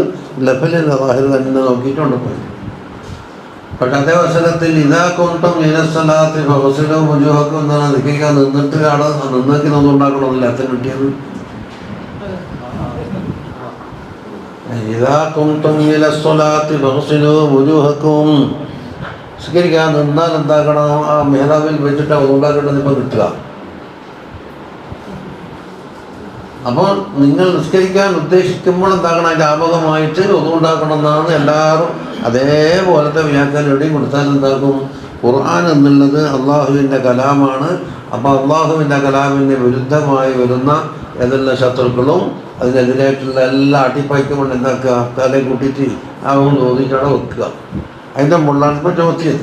ലഫലിൽ ളാഹിർ തന്നെ നോക്കിയിട്ടുണ്ട്. പക്ഷെ അതേ അവസരത്തിൽ ഇതാ കൊണ്ടും ഇനസ്ഥലത്ത് ഫൗസിലോ മുജുഹൊക്കെ എന്താണ് നിൽക്കാൻ നിന്നിട്ട് അവിടെ നിന്നേക്ക് നോന്നുണ്ടാക്കണമെന്നില്ല അത്ര കിട്ടിയത്. ഇതാ കൊണ്ടും ഇനസ്ഥലത്ത് ഫൗസിലോ മുജുഹക്കും സ്വീകരിക്കാൻ നിന്നാൽ എന്താക്കണം? ആ മേധാവിൽ വെച്ചിട്ട് ഉണ്ടാക്കേണ്ടത് ഇപ്പം കിട്ടുക. അപ്പോൾ നിങ്ങൾ നിസ്കരിക്കാൻ ഉദ്ദേശിക്കുമ്പോൾ എന്താക്കണം? അതിൻ്റെ ആപകമായിട്ട് ഒന്നുണ്ടാക്കണം എന്നാണ് എല്ലാവരും അതേപോലത്തെ വ്യാഖ്യാനം എവിടെയും കൊടുത്താൽ എന്താക്കും? ഖുർആൻ എന്നുള്ളത് അള്ളാഹുവിൻ്റെ കലാമാണ്. അപ്പോൾ അള്ളാഹുവിൻ്റെ കലാമിന് വിരുദ്ധമായി വരുന്ന ഏതെല്ലാം ശത്രുക്കളും അതിനെതിരായിട്ടുള്ള എല്ലാ അട്ടിപ്പായ്ക്കും കൊണ്ട് എന്താക്കുക? തലയിൽ കൂട്ടിയിട്ട് ആ ഓതിയിട്ടാണ് വെക്കുക. അതിൻ്റെ മുള്ളാണ് ഇപ്പോൾ ചോദിച്ചത്.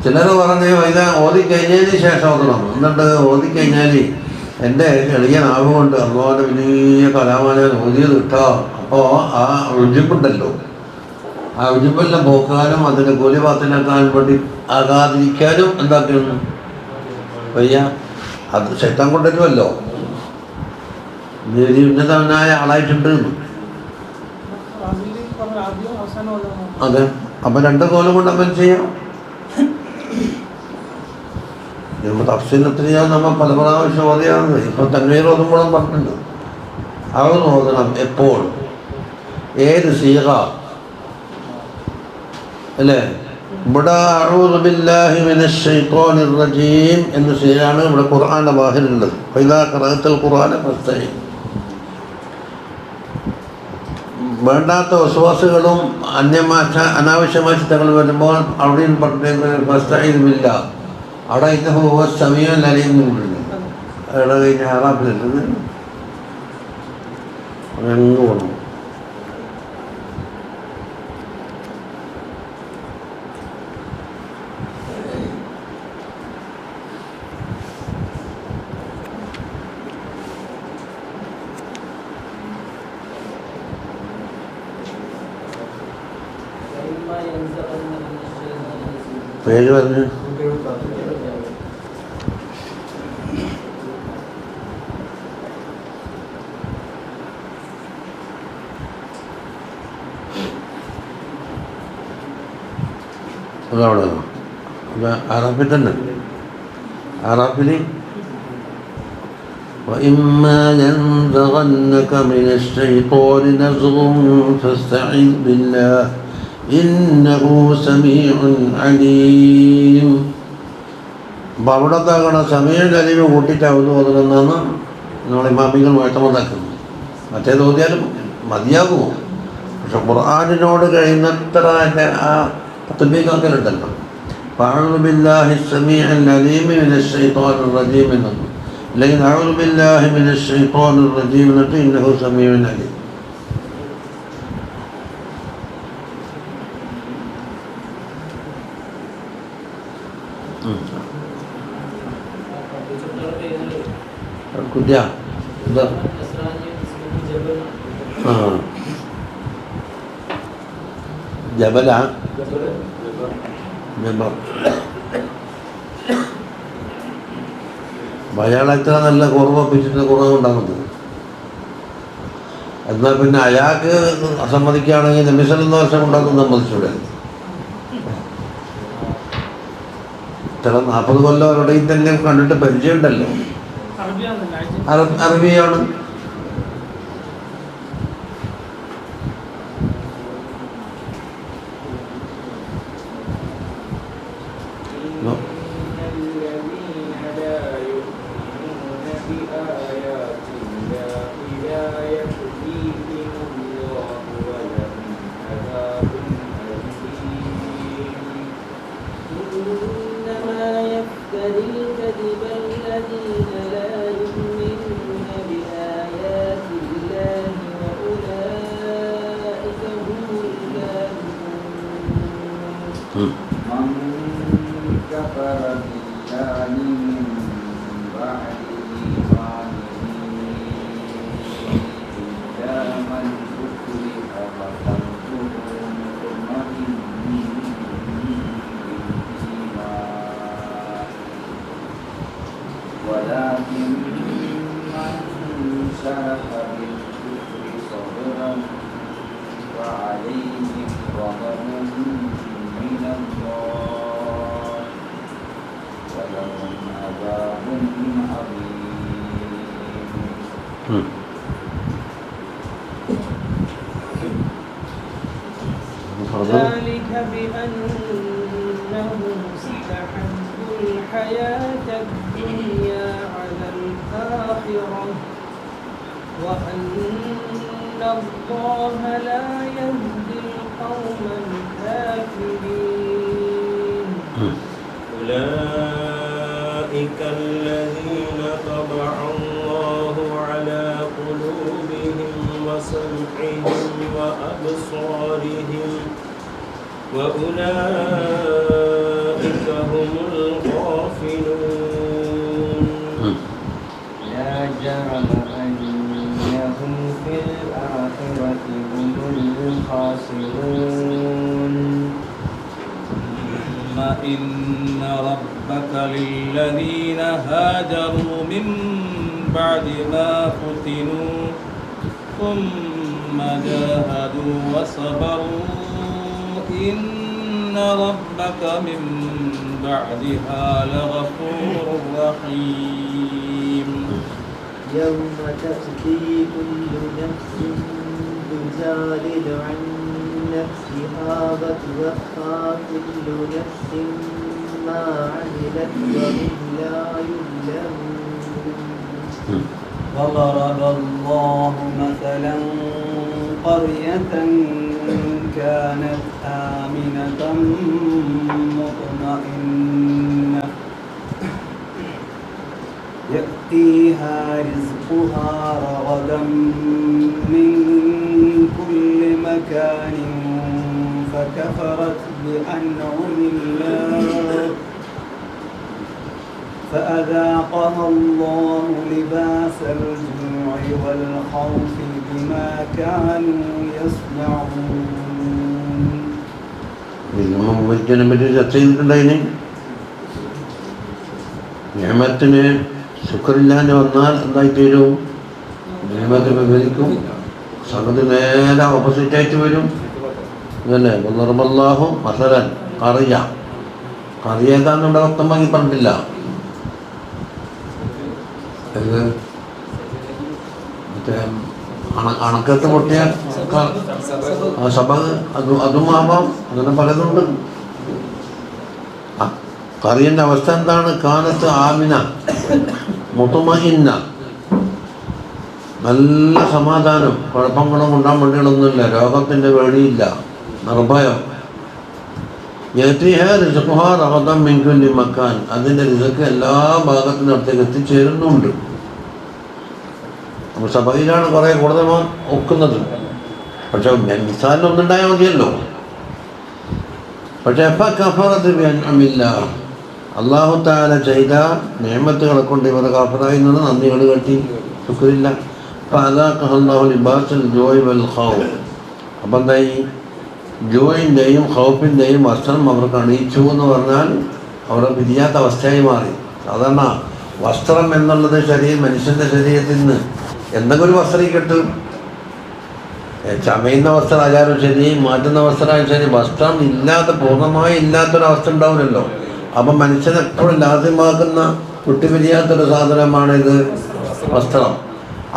ചിലർ പറഞ്ഞ് ഇത് ഓതിക്കഴിഞ്ഞതിന് ശേഷം ഓതണം. എന്നിട്ട് ഓതിക്കഴിഞ്ഞാൽ എൻ്റെ എളിയ നാവ് കൊണ്ട് അള്ളാഹുവിൻ്റെ വലിയ കലാമാനെ ഓതിയത് കിട്ടുക. അപ്പോൾ ആ രുചിപ്പുണ്ടല്ലോ, ആ രുചിപ്പെല്ലാം പോക്കാനും അതിൻ്റെ കൂലിപാത്തിനാക്കാൻ വേണ്ടി ആകാതിരിക്കാനും എന്താക്കുന്നു വയ്യ. അത് ശൈത്താൻ കൊണ്ടുവരുമല്ലോ, ഉന്നതനായ ആളായിട്ടുണ്ട്. അതെ, അപ്പം രണ്ട് കോലം കൊണ്ട് അമൽ ചെയ്യാം. നമ്മൾ തഫ്സീലത്തിന് നമ്മൾ പല പ്രാവശ്യം ഓതിയാണ്. ഇപ്പം തൻവീർ ഓതുമ്പോഴും പറഞ്ഞിട്ടുണ്ട്. അതൊന്നും ഓതണം എപ്പോൾ ഏത് സീഗ അല്ലേ? ഇവിടെ അഊദു ബില്ലാഹി മിനശ് ശൈത്വാനിർ റജീം എന്ന സീഗയാണ് ഇവിടെ ഖുർആന്റെ വാഹിലുള്ളത്. ഫൈദാ ഖറഅതൽ ഖുർആന ഫസ്തഈൻ. വേണ്ടാത്ത വസ്വാസുകളും അനാവശ്യമായ ചിന്തകൾ വരുമ്പോൾ അവിടെയും ഫസ്തഈൻ ബില്ലാഹ്. അവിടെ ഇന്നഹു ഹുവസ് സമീഉൽ അലീം എന്നുണ്ട്. അവിടെ കഴിഞ്ഞ ആറാപ്പിലുള്ളത് അങ്ങ് പോകണം. പേര് പറഞ്ഞു അതവിടെ ആറാപ്പിൽ തന്നെ. ആറാപ്പിൽ وإما ينزغنك من الشيطان نزغ فاستعذ بالله إنه سميع عليم. അപ്പം അവിടത്താകണ സമീഉൽ അലീം കൂട്ടിയിട്ടാവുന്നു അതിലെന്നാണ് നമ്മൾ ഇമാമികൾ മുഅ്തമദാക്കുന്നത്. മറ്റേത് ഓതിയാലും മതിയാകുമോ? പക്ഷെ ഖുർആനിനോട് കഴിയുന്നത്ര എൻ്റെ ആ തത്ബീഖാക്കലുണ്ടല്ലോ. അഊദു ബില്ലാഹി സമീഉൽ അലീം മിനശ് ശൈത്വാനിർ റജീം എന്നു, അല്ലെങ്കിൽ അഊദു ബില്ലാഹി മിനശ് ശൈത്വാനിർ റജീം എന്നിട്ട് ഇന്നഹു സമീഉൻ അലീം. കുട്ടിയാ എന്താ ജബല അയാൾ എത്ര നല്ല കുറവപ്പിച്ചിട്ട് കുറവുണ്ടാകുന്നത്. എന്നാൽ പിന്നെ അയാൾക്ക് അസമ്മതിക്കുകയാണെങ്കിൽ നബി സല്ലല്ലാഹു അലൈഹി വസല്ലം ഉണ്ടാക്കും സമ്മതിച്ചൂടെ? ചില 40 കൊല്ലം അവരുടെയും തന്നെ കണ്ടിട്ട് പരിചയമുണ്ടല്ലോ. അറബിയാണ്. ذلك بأنه استحب الحياة الدنيا على الآخرة وأن الله لا يهدي القوم الكافرين. أولئك الذين طبع الله على قلوبهم وسمعهم وأبصارهم وأولئك هم الغافلون. لا جرم أنهم في الآخرة هم الخاسرون. ثم إن ربك للذين هاجروا من بعد ما فتنوا ثم جاهدوا وصبروا إن ربك من بعدها لغفور رحيم. يوم تأتي كل نفس تجادل عن نفسها وتوفى كل نفس ما عملت وهم لا يظلمون. وضرب الله مثلا قرية كانت آمنة مطمئنة يأتيها رزقها رغدا من كل مكان فكفرت بأنعم الله فأذاقها الله لباس الجوع والخوف بما كانوا يصنعون. മുമ്പൊരിക്കലിനെ പറ്റി ചർച്ച ചെയ്തിട്ടുണ്ടായിന്. നിഅമത്തിന് ശുക്രില്ലാതെ വന്നാൽ എന്തായിത്തീരും? നിഅമത്ത് വിവരിക്കും, സംഗതി നേരെ ഓപ്പോസിറ്റായിട്ട് വരും. ഇതല്ലേ വല്ലറബല്ലാഹു മസലൻ കറിയ ഏതാണെന്നുണ്ട് വ്യക്തമാക്കി പറഞ്ഞിട്ടില്ല. ഇത് മറ്റേ അണക്കത്ത് പൊട്ടിയ സഭ അതും ആവാം, അങ്ങനെ പലതുണ്ട്. കറിയൻ്റെ അവസ്ഥ എന്താണ്? കാനത്ത് ആമിന മുതുമഇന്ന, നല്ല സമാധാനം, കുഴപ്പങ്ങളും ഉണ്ടാകാൻ വേണ്ടികളൊന്നുമില്ല, രോഗത്തിൻ്റെ പേടിയില്ല, നിർഭയം. റഗദൻ മിൻ കുല്ലി മക്കാൻ, അതിൻ്റെ റിസ്ക് എല്ലാ ഭാഗത്തിനടുത്തേക്ക് എത്തിച്ചേരുന്നുണ്ട്. അപ്പോൾ സഭയിലാണ് കുറേ കൂടുതൽ ഒക്കുന്നത്. പക്ഷെ മിസാലിനൊന്നുണ്ടായാൽ മതിയല്ലോ. പക്ഷെ അല്ലാഹു തആല ചെയ്ത നിഅമത്തുകളെ കൊണ്ട് ഇവർ കാഫിറായി നിന്ന് നന്ദികൾ കെട്ടി ശുക്രില്ല. ഫഅദാഖഹു ലിബാസുൽ ജൂഇ വൽ ഖൗഫ്, അപ്പം എന്തായി? ജൂഇൻ്റെയും ഖൗഫിൻ്റെയും വസ്ത്രം അവർക്ക് അണിയിച്ചു എന്ന് പറഞ്ഞാൽ അവരുടെ പിരിയാത്ത അവസ്ഥയായി മാറി. സാധാരണ വസ്ത്രം എന്നുള്ളത് മനുഷ്യൻ്റെ ശരീരത്തിൽ നിന്ന് എന്തെങ്കിലും ഒരു വസ്ത്രം കിട്ടും. ചമയുന്ന വസ്ത്രമായാലും ശരി, മാറ്റുന്ന വസ്ത്രമായാലും ശരി, വസ്ത്രം പൂർണ്ണമായി ഇല്ലാത്തൊരവസ്ഥ ഉണ്ടാവില്ലല്ലോ. അപ്പം മനുഷ്യനെപ്പോഴും ലാസ്യമാക്കുന്ന വിട്ടുപിരിയാത്തൊരു സാധനമാണിത് വസ്ത്രം.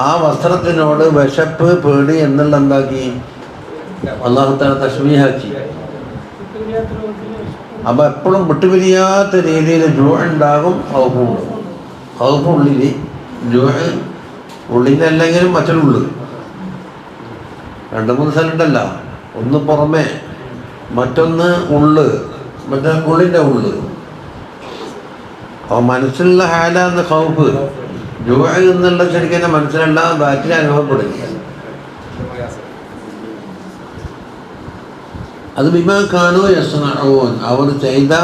ആ വസ്ത്രത്തിനോട് വിശപ്പ്, പേടി എന്നുള്ള എന്താക്കി അല്ലാഹു തആല തശ്ബീഹാക്കി. അപ്പം എപ്പോഴും വിട്ടുപിരിയാത്ത രീതിയിൽ ജൂഅ് ഉണ്ടാകും, ഖൗഫ് ഉള്ളിൽ, ജൂഅ് ഉള്ളിലല്ലെങ്കിലും മറ്റൊരുള്ളു. 2-3 സ്ഥലമുണ്ടല്ല, ഒന്ന് പുറമെ, മറ്റൊന്ന് ഉള്ള്, മറ്റേ ഉള്ളിൻ്റെ ഉള്ള്. അപ്പോൾ മനസ്സിലുള്ള ഹാലാന്ന് ഖൗഫ്, ജൂഅ് എന്നുള്ള ശരിക്കും എൻ്റെ മനസ്സിലല്ല, ബാറ്റിൽ അനുഭവപ്പെടും. അത് ബിമാ കാനൂ യസ്നഊൻ, അവർ ചെയ്ത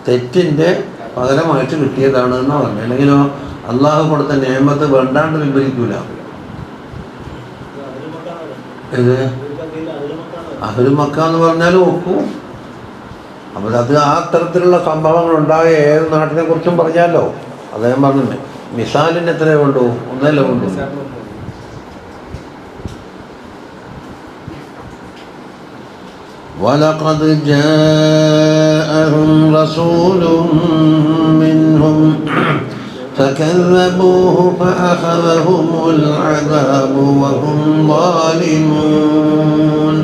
തെറ്റിൻ്റെ പകരമായിട്ട് കിട്ടിയതാണ് എന്ന് പറഞ്ഞു. അല്ലെങ്കിലോ അള്ളാഹു കൊടുത്ത നിഅമത്ത് വേണ്ടാണ്ട് വിവരിക്കൂല. ഇത് അഹ്ലു മക്ക എന്ന് പറഞ്ഞാലും ഒക്കും. അപ്പോൾ അത് ആ തരത്തിലുള്ള സംഭവങ്ങൾ ഉണ്ടായ ഏത് നാട്ടിനെ കുറിച്ചും പറഞ്ഞാലോ. അദ്ദേഹം പറഞ്ഞു മിസാലിന് എത്രയേ കൊണ്ടു? ഒന്നല്ലേ കൊണ്ടു. وَلَقَدْ جَاءَهُمْ رَسُولٌ مِّنْهُمْ فَكَذَّبُوهُ فَأَخَذَهُمُ الْعَذَابُ وَهُمْ ظَالِمُونَ.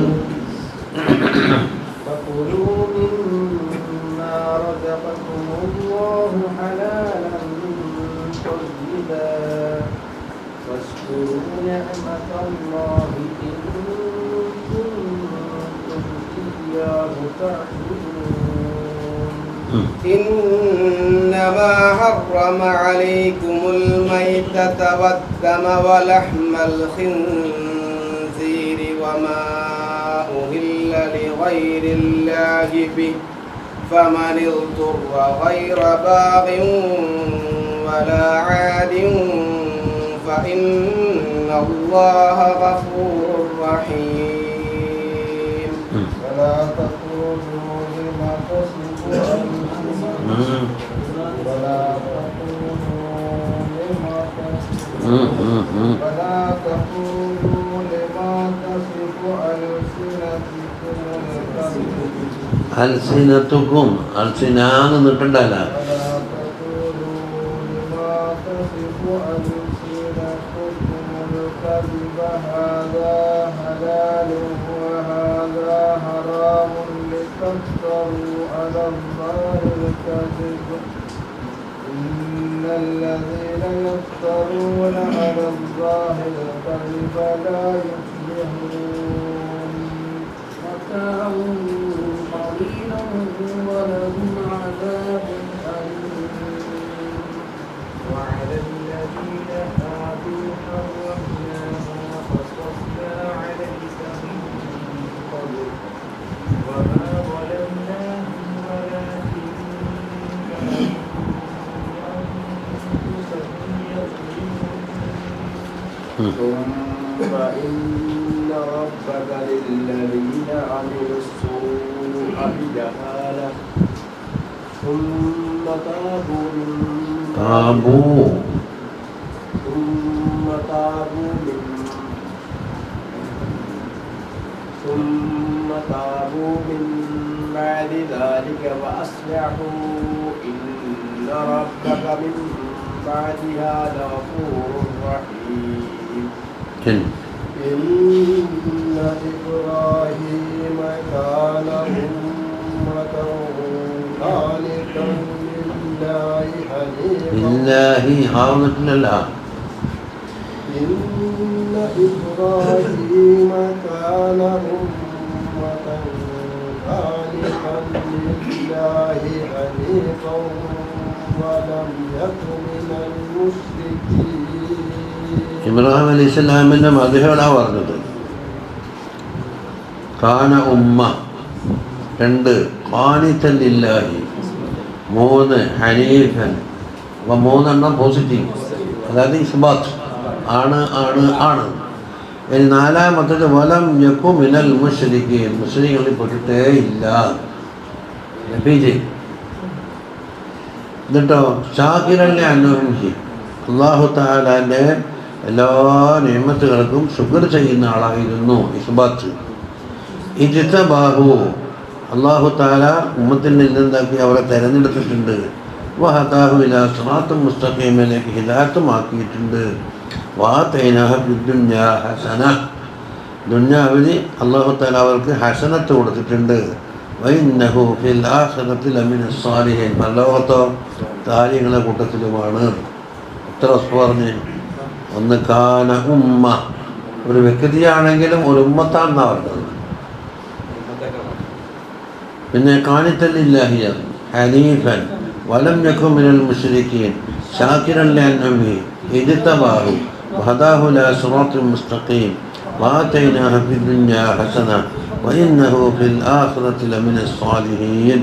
فَكُلُوا مِمَّا رَزَقَكُمُ اللَّهُ حَلَالًا طَيِّبًا وَاشْكُرُوا نِعْمَةَ اللَّهِ إِن إنما حرم عليكم الميتة والدم ولحم الخنزير وما أهل لغير الله به فمن اضطر غير باغ ولا عاد فإن الله غفور رحيم. ولا تقولوا لما تصف ألسنتكم ولا تقولوا لما تصف ألسنتكم الكذب അൽസിനത്തുക്കും അൽസിനാന്ന് നിട്ടുണ്ടല്ല. هذا حلال ويفترون على الله الكذب لا يفلحون متاع قليل ولهم عذاب أليم وعلى الذين هادوا حرمنا ما قصصنا عليك من قبل وما ظلمناهم ولكن كانوا أنفسهم يظلمون ثم إن ربك للذين عملوا السوء بجهالة ثم تابوا من بعد ذلك وأصلحوا إن ربك من بعدها لغفور رحيم إن إبراهيم كان أمة قانتا لله حنيفا لله حاضر لله إن إبراهيم كان أمة قانتا لله حنيفا ولم يكن من المشركين ഇബ്രാഹിം അലൈഹി സ്വലാമിൻ്റെ മധുഹോടാണ് പറഞ്ഞത്. കാന ഉമ്മ 2 ഖാനിതൻ ലില്ലാഹി 3 ഹനീഫൻ. അപ്പോൾ 3 പോസിറ്റീവ്, അതായത് ഇസ്ബാത്ത് ആണ് ആണ് ആണ്. ഇനി 4-മത്തത് വലം യക്കു മിനൽ മുശ്രിക്കീൻ, മുസ്ലിങ്ങളിൽ പെട്ടിട്ടേ ഇല്ല. എന്നിട്ടോ ഷാക്കിറല്ലേ അനുഭവിച്ച് അള്ളാഹു തആലാൻ്റെ എല്ലാ നിഅമത്തുകൾക്കും ശുക്ർ ചെയ്യുന്ന ആളായിരുന്നു. ഇസ്ബാത്ത്. ഇജ്തബാഹു, അള്ളാഹു തആല ഉമ്മത്തിൽ നിന്നെന്താക്കി അവരെ തിരഞ്ഞെടുത്തിട്ടുണ്ട്. വഹദാഹു ഇലാ സിറാത്തും മുസ്തഖീമിലേക്ക് ഹിദായത്തുമാക്കിയിട്ടുണ്ട്. വആതൈനാഹു ഫിദ്ദുനിയാ ഹസന, ദുനിയാവിൽ അള്ളാഹു തആല അവർക്ക് ഹസനത്ത് കൊടുത്തിട്ടുണ്ട്. വഇന്നഹു ഫിൽ ആഖിറതി ലമിനസ് സാലിഹീൻ, പരലോകത്തോ താലികളുടെ കൂട്ടത്തിലുമാണ്. എത്ര പറഞ്ഞ് ഒന്ന് കാന ഉമ്മ, ഒരു വ്യക്തിയാണെങ്കിലും ഒരു ഉമ്മത്താണെന്നാണ് പറഞ്ഞത്. പിന്നെ കാനിത്തല്ലില്ലാഹിയ ഹനീഫൻ വലം യകുൻ മിനൽ മുശ്രിക്കീൻ ശാകിറൻ ലിഅൻഅമിഹി ഇജ്തബാഹു വഹദാഹു ഇലാ സിറാത്തിൻ മുസ്തഖീം വആതൈനാഹു ഫിദ്ദുനിയാ ഹസന വഇന്നഹു ഫിൽ ആഖിറതി ലമിനസ് സാലിഹീൻ.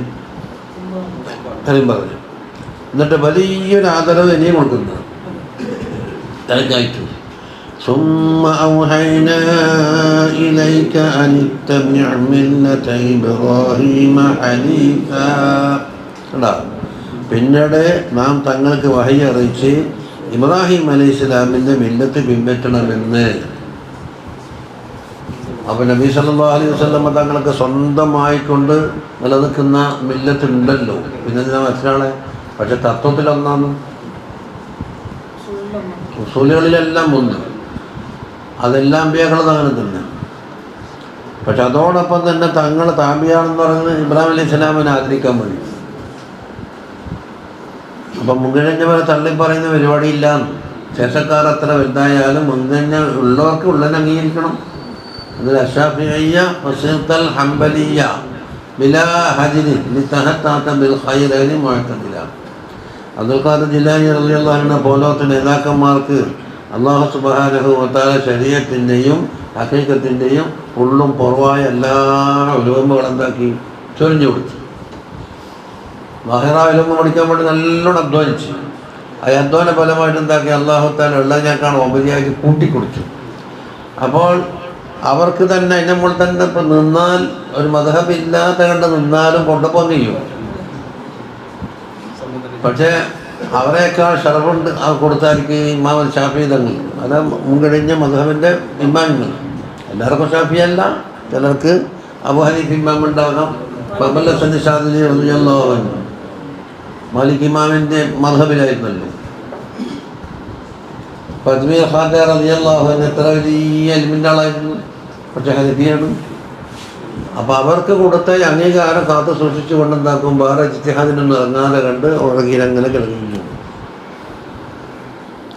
കാര്യം പറഞ്ഞു. എന്നിട്ട് വലിയൊരു ആദരവ് ഇനിയും കൊടുക്കുന്നു തിരക്കായിട്ട്. ثم أوحينا إليك أن اتبع ملة إبراهيم حنيفا. പിന്നീട് നാം തങ്ങൾക്ക് വഹി അറിയിച്ച് ഇബ്രാഹിം അലൈഹിസ്സലാമിൻ്റെ മില്ലത്ത് പിൻപറ്റണമെന്ന്. അപ്പോൾ നബി സല്ലല്ലാഹു അലൈഹി വസല്ലം തങ്ങൾക്ക് സ്വന്തമായിക്കൊണ്ട് നിലനിൽക്കുന്ന മില്ലത്ത് ഉണ്ടല്ലോ, പിന്നെ മറ്റൊരാളെ. പക്ഷെ തത്വത്തിലൊന്നാണ്, ഉസൂലുകളിലെല്ലാം ഒന്ന്, അതെല്ലാം അമ്പിയാക്കളത് അങ്ങനെ തന്നെ. പക്ഷെ അതോടൊപ്പം തന്നെ തങ്ങൾ താബിയാണെന്ന് പറയുന്നത് ഇബ്രാഹിം അലൈഹി സ്വലാമിനെ ആദരിക്കാൻ വേണ്ടി. അപ്പം മുൻകഴിഞ്ഞവരെ തള്ളിപ്പറയുന്ന പരിപാടിയില്ലാന്ന്. ശേഷക്കാർ അത്ര വലുതായാലും മുൻകഴിഞ്ഞ ഉള്ളവർക്ക് ഉള്ളതിനെ അംഗീകരിക്കണം. അതിൽ അശാഫിയ്യ വസീത്തൽ ഹംബലിയ്യ ബിലാ ഹജ്രി ലിതഹത്താത ബിൽ ഖൈറൈനി മുഅ്തദില. അബ്ദുൽ ഖാദിർ ജിലാനി റളിയല്ലാഹു അൻഹു പോലത്തെ നേതാക്കന്മാർക്ക് അല്ലാഹു സുബ്ഹാനഹു വ തആല ശരീഅത്തിൻ്റെയും ഹഖീഖത്തിൻ്റെയും ഉള്ളും പുറവായ എല്ലാ ഉലൂമുകളും എന്താക്കി ചൊരിഞ്ഞു കൊടുത്തു. ബാഹിറായ ഉലൂമ പഠിക്കാൻ വേണ്ടി നല്ലോണം അധ്വാനിച്ചു. ആ അധ്വാന ഫലമായിട്ട് എന്താക്കി അല്ലാഹു തആല ഉള്ളതിനേക്കാൾ ഉപരിയാക്കി കൂട്ടിക്കൊടുത്തു. അപ്പോൾ അവർക്ക് തന്നെ അതിൻ്റെ മുകളിൽ തന്നെ ഇപ്പം നിന്നാൽ ഒരു മദ്ഹബ് ഇല്ലാത്ത കണ്ട് നിന്നാലും കൊണ്ടുപോകാൻ കഴിയും. പക്ഷേ അവരെക്കാൾ ഷറഫുണ്ട് ആ കൊടുത്താലേക്ക് ഇമാം ഷാഫി തങ്ങൾ, അത് മുൻകഴിഞ്ഞ മദ്ഹബിൻ്റെ ഇമാമിങ്ങൾ. എല്ലാവർക്കും ഷാഫി അല്ല, ചിലർക്ക് അബൂ ഹനീഫ ഇമാം ഉണ്ടാകാം. ബബൽ ഹസൻ ഷാദിലി റളിയല്ലാഹു അൻഹു മാലിക് ഇമാമിൻ്റെ മദ്ഹബിലായിരുന്നല്ലോ. അജ്മീർ ഖാജ റളിയല്ലാഹു അൻഹു എത്ര വലിയ ഇൽമിൻ്റെ ആളായിരുന്നു, പക്ഷേ ഹനഫിയാണ്. അപ്പോൾ അവർക്ക് കൊടുത്ത അംഗീകാരം കാത്തു സൂക്ഷിച്ചു കൊണ്ടുണ്ടാക്കും. വേറെ ഇജ്തിഹാദിനൊന്നും ഇറങ്ങാതെ കണ്ട് ഉറങ്ങിയിലങ്ങനെ കിടക്കുന്നു.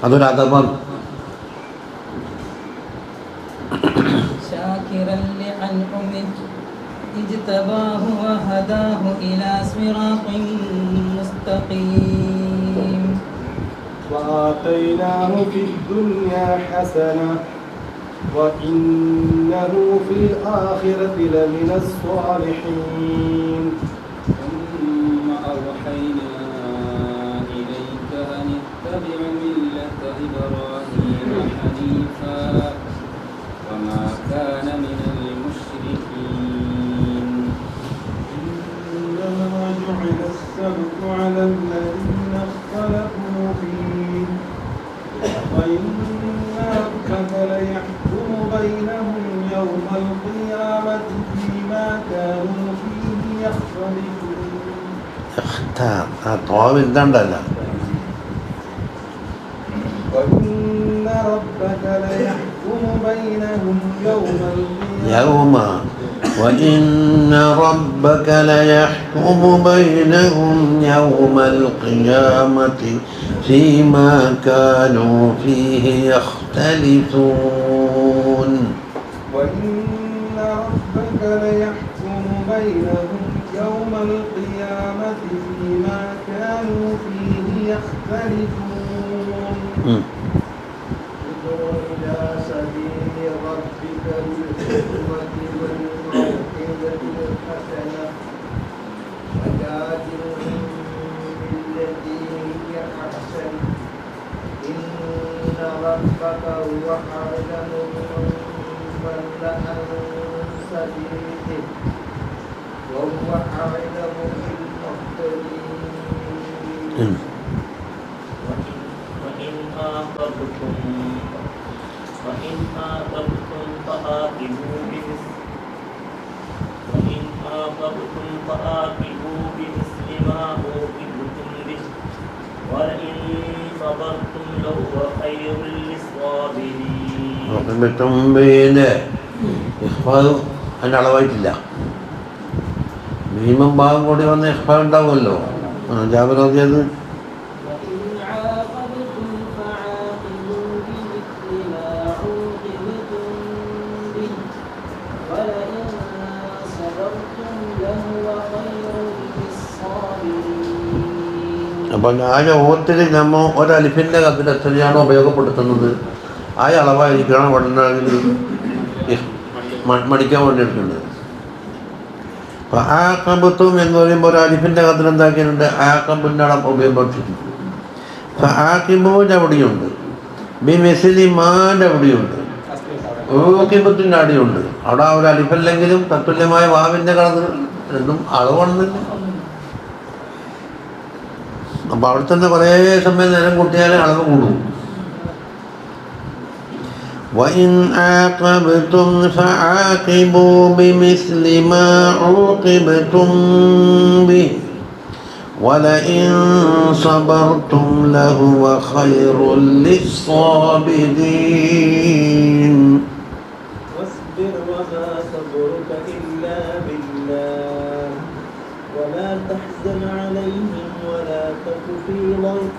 അതൊരു അഥവാണ്. شاكرا لأنعمه اجتباه وهداه إلى صراط مستقيم وآتيناه في الدنيا حسنة وإنه في الآخرة لمن الصالحين. ثم أوحينا إليك أن اتبع ملة إبراهيم حنيفا وما كان من المشركين. إنما جعل السبت على الذين اختلفوا فيه وإن ربك ليحكم بينهم يوم القيامة فيما كانوا فيه يختلفون. ആ തോവ് എന്താണ്ടല്ല وإن ربك ليحكم بينهم يوم القيامة يوم وإن ربك ليحكم بينهم يوم القيامة فيما كانوا فيه يختلفون. وإن ربك ليحكم بينهم يوم القيامة فيما كانوا فيه يختلفون. ادع إلى سبيل ربك بالحكمة والموعظة الحسنة وجادلهم بالتي هي أحسن إن ربك هو أعلم بمن ضل عن سبيله وهو أعلم بالمهتدين. وإن عاقبتم فعاقبوا بمثل ما عوقبتم به ولئن صبرتم لهو خير للصابرين. തുമ്പിൻ്റെ ഇഹ്ഫാദ് അതിൻ്റെ അളവായിട്ടില്ല. ഭീമം ഭാഗം കൂടി വന്ന് ഇഹ്ഫാദ് ഉണ്ടാവുമല്ലോ. ജാബിർ ഓതിയത് وإن عاقبتم فعاقبوا بمثل ما عوقبتم به ولئن صبرتم لهو خير للصابرين. അപ്പം ആ ഓത്തിൽ നമ്മൾ ഒരലിഫിൻ്റെ കത്തിൽ എത്രയാണോ ഉപയോഗപ്പെടുത്തുന്നത് ആ അളവായിരിക്കണം ഉടനെങ്കിൽ മടിക്കാൻ വേണ്ടി എടുക്കേണ്ടത്. അപ്പം ആ കമ്പത്തും എന്ന് പറയുമ്പോൾ ഒരു അലിഫിൻ്റെ കത്തിൽ എന്താക്കിയിട്ടുണ്ട്, ആ കമ്പിൻ്റെ അളം ഉപയോഗപ്പെടുത്തിയിട്ടുണ്ട്. അപ്പം ആ കിബൂൻ്റെ അവിടെയുണ്ട്, ബി മെസിലിമാൻ്റെ അവിടെയുണ്ട്, കിബത്തിൻ്റെ അടിയുണ്ട്. അവിടെ ഒരു അലിഫല്ലെങ്കിലും തത്തുല്യമായ വാവിൻ്റെ കടന്ന് രണ്ടും അളവാണെന്നില്ല. അപ്പം അവിടെ തന്നെ കുറേ സമയം നേരം കൂട്ടിയാലേ അളവ് കൂടും. وإن عاقبتم فعاقبوا بمثل ما عوقبتم به ولئن صبرتم لهو خير للصابرين. واصبر وما صبرك إلا بالله ولا تحزن عليهم ولا تك في ضيق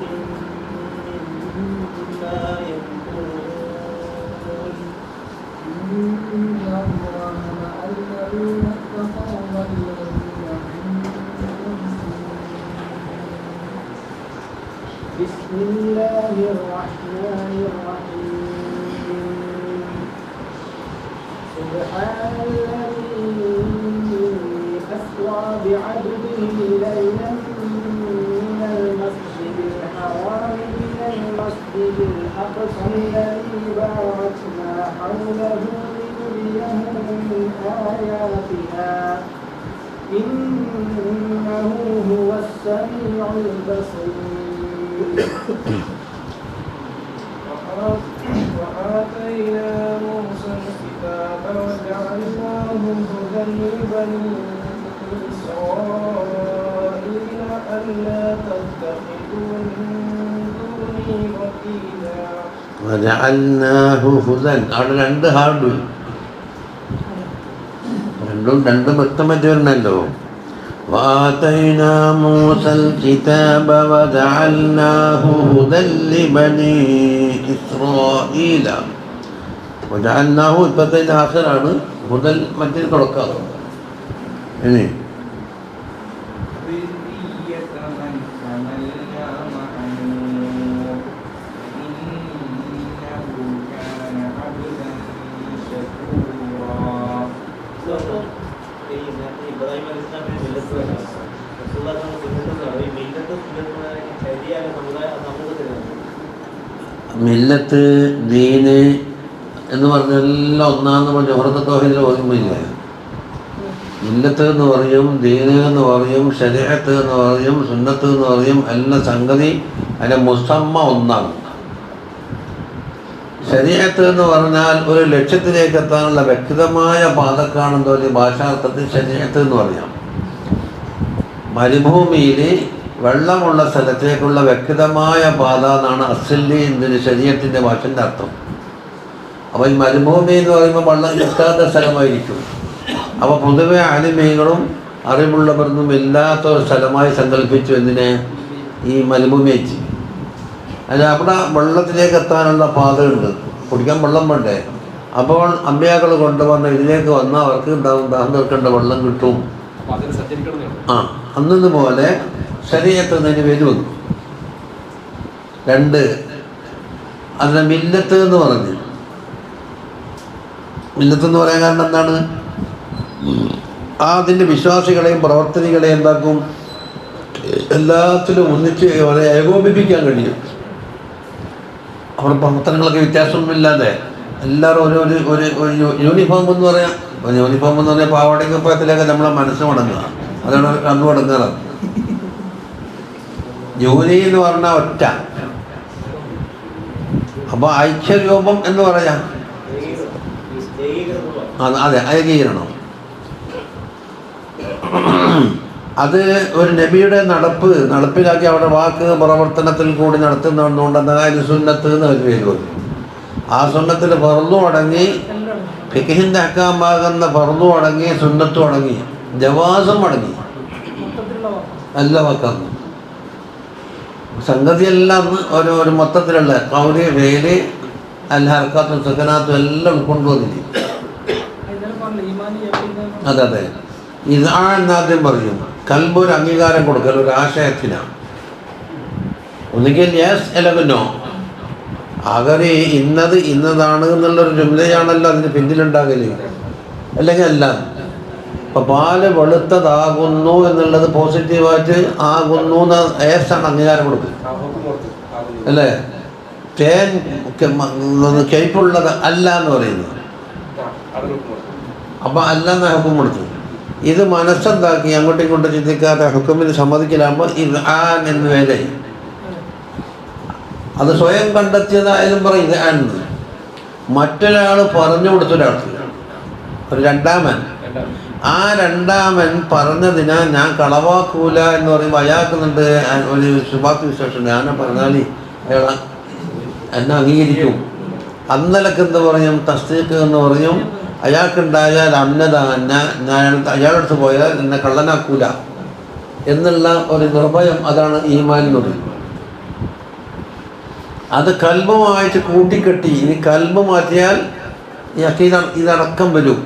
مما يمكرون. إن الله مع الذين اتقوا والذين هم بسم الله الرحمن الرحيم. سبحان الذي أسرى بعبده ليلا من المسجد الحرام إلى المسجد الأقصى الذي باركنا حوله لنريه من آياتنا إنه هو السميع البصير. وآتينا موسى الكتاب وجعلناه هدى لبني إسرائيل ألا تتخذوا من دوني وكيلا. وجعلناه هدى. അവിടെ രണ്ട് ഹാർഡ് രണ്ടും വ്യക്തമായിട്ട് വരണല്ലോ. وآتينا موسى الكتاب وجعلناه هدى لبني إسرائيل وجعلناه ഇപ്പോഴത്തെ ആഖിറാണ് ഹുദൽ മറ്റേ തുടക്കം ഇനി ذرية من حملنا مع نوح إنه كان عبدا شكورا. ഇബ്രാഹിം അലൈഹി ഇസ്ലാമിന്റെ മില്ലത്ത് റസൂലുള്ളാഹിയുടെ സുന്നത്ത് ഈ മില്ലത്ത് ശരിയായ സമൂഹത്തിലാണ്. മില്ലത്ത് ദീന് എന്ന് പറഞ്ഞെല്ലാം ഒന്നാന്ന് പറഞ്ഞ ജൗഹറത്ത് തൗഹീദിൽ ഓർമ്മയില്ല. മില്ലത്ത് എന്ന് പറയും, ദീന് എന്ന് പറയും, ശരീഅത്ത് എന്ന് പറയും, സുന്നത്ത് എന്ന് പറയും, എല്ലാ സംഗതി അതിൻ്റെ മുസമ്മ ഒന്നാണ്. ശരീഅത്ത് എന്ന് പറഞ്ഞാൽ ഒരു ലക്ഷ്യത്തിലേക്ക് എത്താനുള്ള വ്യക്തമായ പാതക്കാണെന്ന് തോന്നി ഭാഷാർത്ഥത്തിൽ ശരീഅത്ത് എന്ന് പറയാം. മരുഭൂമിയിൽ വെള്ളമുള്ള സ്ഥലത്തേക്കുള്ള വ്യക്തമായ പാത എന്നാണ് അസ്ലി എന്നൊരു ശരീഅത്തിൻ്റെ ഭാഷൻ്റെ അർത്ഥം. അപ്പോൾ ഈ മരുഭൂമി എന്ന് പറയുമ്പോൾ വെള്ളം കിട്ടാത്ത സ്ഥലമായിരിക്കും. അപ്പോൾ പൊതുവെ ആലിമീങ്ങളും അറിവുള്ളവരൊന്നും ഇല്ലാത്ത ഒരു സ്ഥലമായി സങ്കല്പിച്ചു എന്തിനെ ഈ മരുഭൂമി വെച്ച്. അത് അവിടെ വെള്ളത്തിലേക്ക് എത്താനുള്ള പാതയുണ്ട്, കുടിക്കാൻ വെള്ളം വേണ്ടേ. അപ്പോൾ അമ്പിയാക്കൾ കൊണ്ടുവന്ന ഇതിലേക്ക് വന്നാൽ അവർക്ക് ദാഹം തീർക്കേണ്ട വെള്ളം കിട്ടും. അന്നു പോലെ ശരീഅത്തിന് പേര് വന്നു. രണ്ട്, അതിനെ മില്ലത്ത് എന്ന് പറഞ്ഞു. മില്ലത്ത് എന്ന് പറയാൻ കാരണം എന്താണ്? അതിൻ്റെ വിശ്വാസികളെയും പ്രവർത്തനികളെയും എന്താക്കും, എല്ലാത്തിലും ഒന്നിച്ച് അവരെ ഏകോപിപ്പിക്കാൻ കഴിയും. അവരുടെ പ്രവർത്തനങ്ങളൊക്കെ വ്യത്യാസമൊന്നുമില്ലാതെ എല്ലാവരും ഒരു യൂണിഫോം എന്ന് പറയാം. യൂണിഫോം എന്ന് പറഞ്ഞാൽ പാവാടയും കുപ്പായത്തിലൊക്കെ നമ്മളെ മനസ്സ് മടങ്ങുക, അതാണ് കണ്ണു മടങ്ങുന്നത്. ജോലി എന്ന് പറഞ്ഞാൽ ഒറ്റ. അപ്പോൾ ഐക്യരൂപം എന്ന് പറയാം. അതെ, ഏകീകരണം. അത് ഒരു നബിയുടെ നടപ്പിലാക്കി അവിടെ വാക്ക് പ്രവർത്തനത്തിൽ കൂടി നടത്തുന്നതുകൊണ്ട് അതായത് സുന്നത്ത് എന്ന് ഒരു പേര് വന്നു. ആ സുന്നത്തിൽ ഫർളും അടങ്ങി, ഫിഖിന്റെ അഹ്കാമാകുന്ന ഫർളും അടങ്ങി, സുന്നത്തും അടങ്ങി, ജവാസും അടങ്ങി, എല്ലാ വാക്കാന്ന് സംഗതിയെല്ലാം ഒരു മൊത്തത്തിലുള്ള കൗരി വേല് അല്ല ഹർക്കാത്തും സക്കനാത്തും എല്ലാം കൊണ്ടുവന്നില്ല. അതെ, ഇതാണെന്നാദ്യം പറയും. കൽബ് ഒരു അംഗീകാരം കൊടുക്കൽ ഒരു ആശയത്തിനാണ്. ഒന്നുകിൽ യെസ് അല്ലെങ്കിൽ നോ. അകരെ ഇന്നതാണ് എന്നുള്ളൊരു ജുംലയാണല്ലോ അതിന് പിന്നിലുണ്ടാകല്, അല്ലെങ്കിൽ അല്ല. ഇപ്പം പാല് വെളുത്തതാകുന്നു എന്നുള്ളത് പോസിറ്റീവായിട്ട് ആകുന്നു എന്ന് ഏസാണ് അംഗീകാരം കൊടുക്കുക, അല്ലേ? തേൻ കയ്പുള്ളത് അല്ല എന്ന് പറയുന്നത്. അപ്പം അല്ല എന്ന ഹുക്കം കൊടുത്തു. ഇത് മനസ്സെന്താക്കി അങ്ങോട്ടും ഇങ്ങോട്ടും ചിന്തിക്കാതെ ഹുക്കുമിന് സമ്മതിക്കലാകുമ്പോൾ ഇത് ആൻ എന്ന് വേറെ. അത് സ്വയം കണ്ടെത്തിയതായാലും പറയും ഇത് ആണെന്ന്. മറ്റൊരാൾ പറഞ്ഞു കൊടുത്തൊരാൾക്ക്, ഒരു രണ്ടാമൻ, ആ രണ്ടാമൻ പറഞ്ഞതിനാ ഞാൻ കളവാക്കൂല എന്ന് പറയുമ്പോൾ അയാൾക്കുന്നുണ്ട് ഒരു ശുഭാപ്തി വിശേഷം. ഞാൻ പറഞ്ഞാൽ അയാൾ എന്നെ അംഗീകരിക്കും. അന്നലക്ക് എന്ത് പറയും? തസ്ദീഖ് എന്ന് പറയും. അയാൾക്കുണ്ടായാൽ അന്നത ഞാൻ അയാളടുത്ത് പോയാൽ എന്നെ കള്ളനാക്കൂല എന്നുള്ള ഒരു നിർഭയം, അതാണ് ഈമാൻ എന്ന് പറയുന്നത്. അത് കൽബുമായിട്ട് കൂട്ടിക്കെട്ടി. ഇനി കൽബ് മാറ്റിയാൽ ഈ അക്കീദ ഇതടക്കം വരും.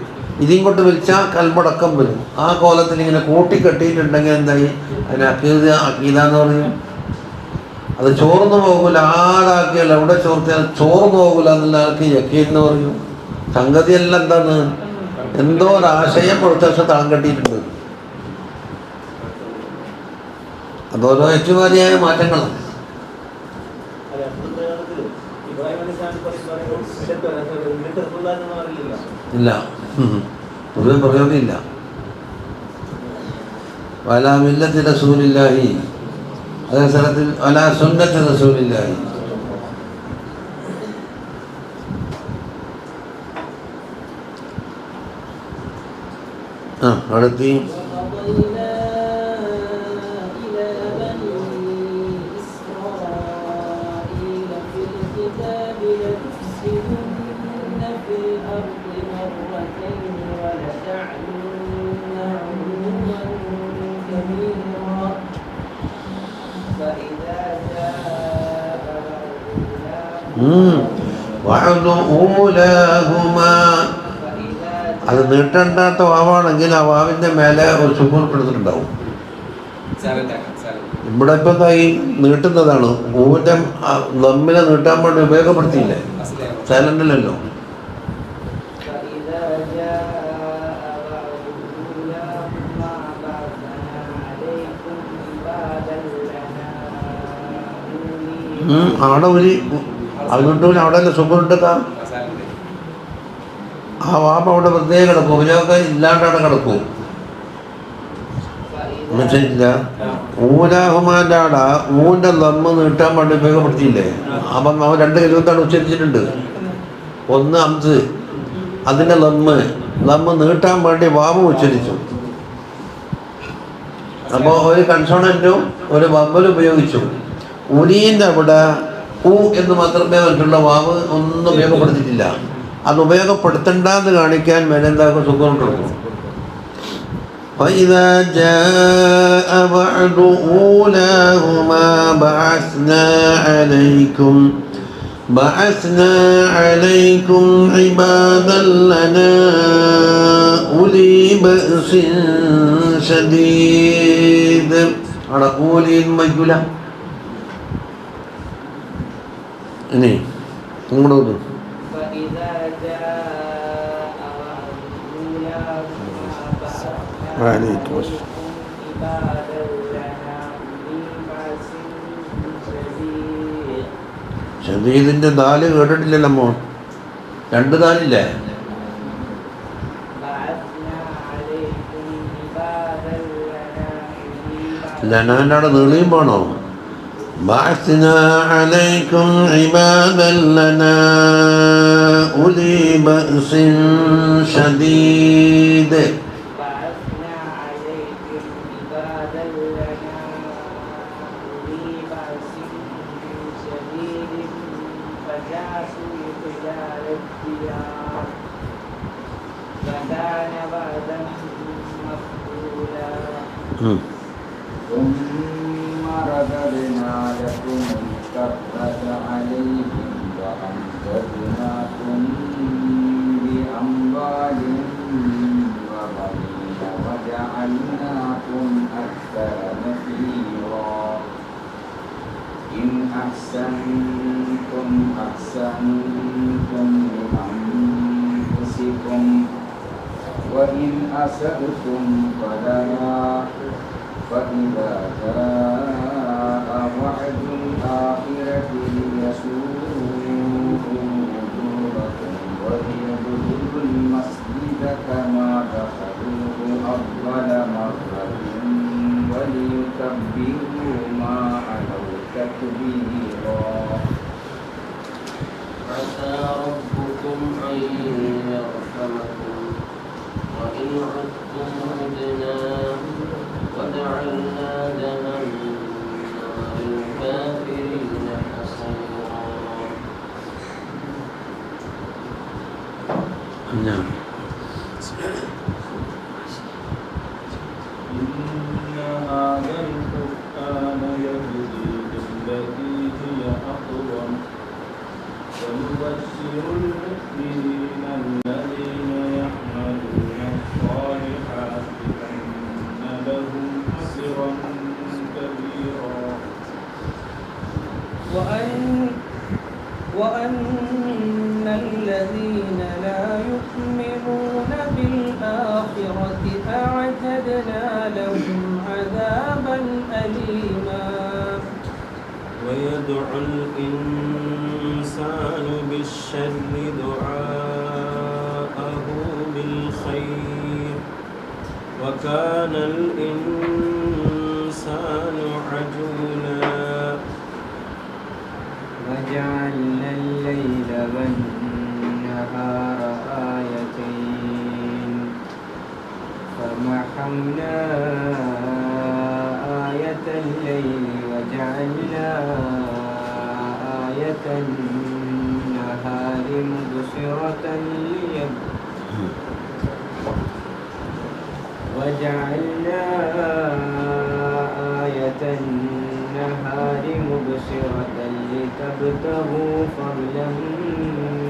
ഇതിങ്ങോട്ട് വലിച്ചാൽ കൽബടക്കം വരും. ആ കോലത്തിൽ ഇങ്ങനെ കൂട്ടിക്കെട്ടിയിട്ടുണ്ടെങ്കിൽ എന്തായി? അതിന് അക്കീദ എന്ന് പറയും. അത് ചോർന്നു പോകില്ല. ആരാക്കിയാൽ എവിടെ ചോർത്തിയാൽ ചോർന്നു പോകില്ല എന്നുള്ള ആൾക്ക് യക്കീൻ എന്ന് പറയും. സംഗതിയെല്ലാം എന്താണ്? എന്തോ ഒരാശയം പ്രത്യക്ഷം താളം കെട്ടിയിട്ടുണ്ട്. അതോരോ ഏറ്റുമാരിയായ മാറ്റങ്ങളാണ്. ഇല്ല, പൊതുവെ പ്രയോഗമില്ല. വലാ മില്ലത്തി റസൂലില്ലാഹി, അതേ സ്ഥലത്തിൽ വലാ സുന്നത്തി റസൂലില്ലാഹി. അടുത്ത് അത് നീട്ടണ്ടാത്ത വാവാണെങ്കിൽ ആ വാവിൻ്റെ മേലെ ഒരു സുക്കൂൻ കൊടുത്തിട്ടുണ്ടാവും. ഇവിടെ ഇപ്പം ഈ നീട്ടുന്നതാണ്. ഊൻ്റെ നമ്മിനെ നീട്ടാൻ വേണ്ടി ഉപയോഗപ്പെടുത്തിയില്ലേ, സൈലൻ്റിലല്ലോ. അവിടെ ഒരു അതുകൊണ്ട് അവിടെ അല്ലേ സുഖം ഇട്ടേക്കാം. ആ വാപ്പ അവിടെ വെറുതെ കിടക്കും, ഉപയോഗം ഇല്ലാണ്ട് അവിടെ കിടക്കും. മനസ്സിലില്ല. ഊരാഹുമാൻ്റെ ആടെ ഊൻ്റെ നമ്മ നീട്ടാൻ വേണ്ടി ഉപയോഗപ്പെടുത്തിയില്ലേ. അപ്പം അവൻ 2 കിലോത്താണ് ഉച്ചരിച്ചിട്ടുണ്ട്. ഒന്ന് അംസ്, അതിൻ്റെ നമ്മ നീട്ടാൻ വേണ്ടി വാമ ഉച്ചരിച്ചു. അപ്പോൾ ഒരു കൺസോണൻറ്റും ഒരു വമ്മലും ഉപയോഗിച്ചു. ഉരീൻ്റെ അവിടെ ഊ എന്ന് മാത്രമേ മറ്റുള്ള വാവ് ഒന്നും ഉപയോഗപ്പെടുത്തിയിട്ടില്ല. അത് ഉപയോഗപ്പെടുത്തണ്ടെന്ന് കാണിക്കാൻ മേലെന്താക്കും സുഖം കൊടുക്കും. فإذا جاء وعد أولاهما بعثنا عليكم عبادا لنا أولي بأس شديد. على أولي المجلة ini ngomong dulu. ഷദീദിന്റെ ദാല് കേട്ടിട്ടില്ലല്ലോ മോൻ, 2 ദാലില്ലേ? ലനാൻ്റെ അവിടെ നീളിയും പോണോ? بعثنا عليكم عبادا لنا أولي بأس شديد. ثم رددنا لكم الكرة عليهم وأمددناكم بأموال وبنين وجعلناكم أكثر نفيرا. إن أحسنتم أحسنتم لأنفسكم وإن أسأتم فلها. فإذا جاء وعد الآخرة ليسوءوا وجوهكم وليدخلوا المسجد كما دخلوه أول مرة وليتبروا ما علوا تتبيرا. عسى ربكم أن يرحمكم وإن عدتم عدنا وجعلنا جهنم للكافرين حصيرا. نعم. إن هذا القرآن يهدي للتي هي أقوم ويبشر المؤمنين الذين يعملون الصالحات أن لهم أجرا كبيرا. وأن الذين لا يؤمنون بالآخرة أعتدنا لهم عذابا أليما. ويدعو الإنسان بالشر دعاءه بالخير وكان الإنسان عجولا. وجعلنا الليل والنهار آيتين فمحونا آية الليل وجعلنا آية النهار مبصرة وجعلنا آية النهار مبصرة لتبتغوا فضلا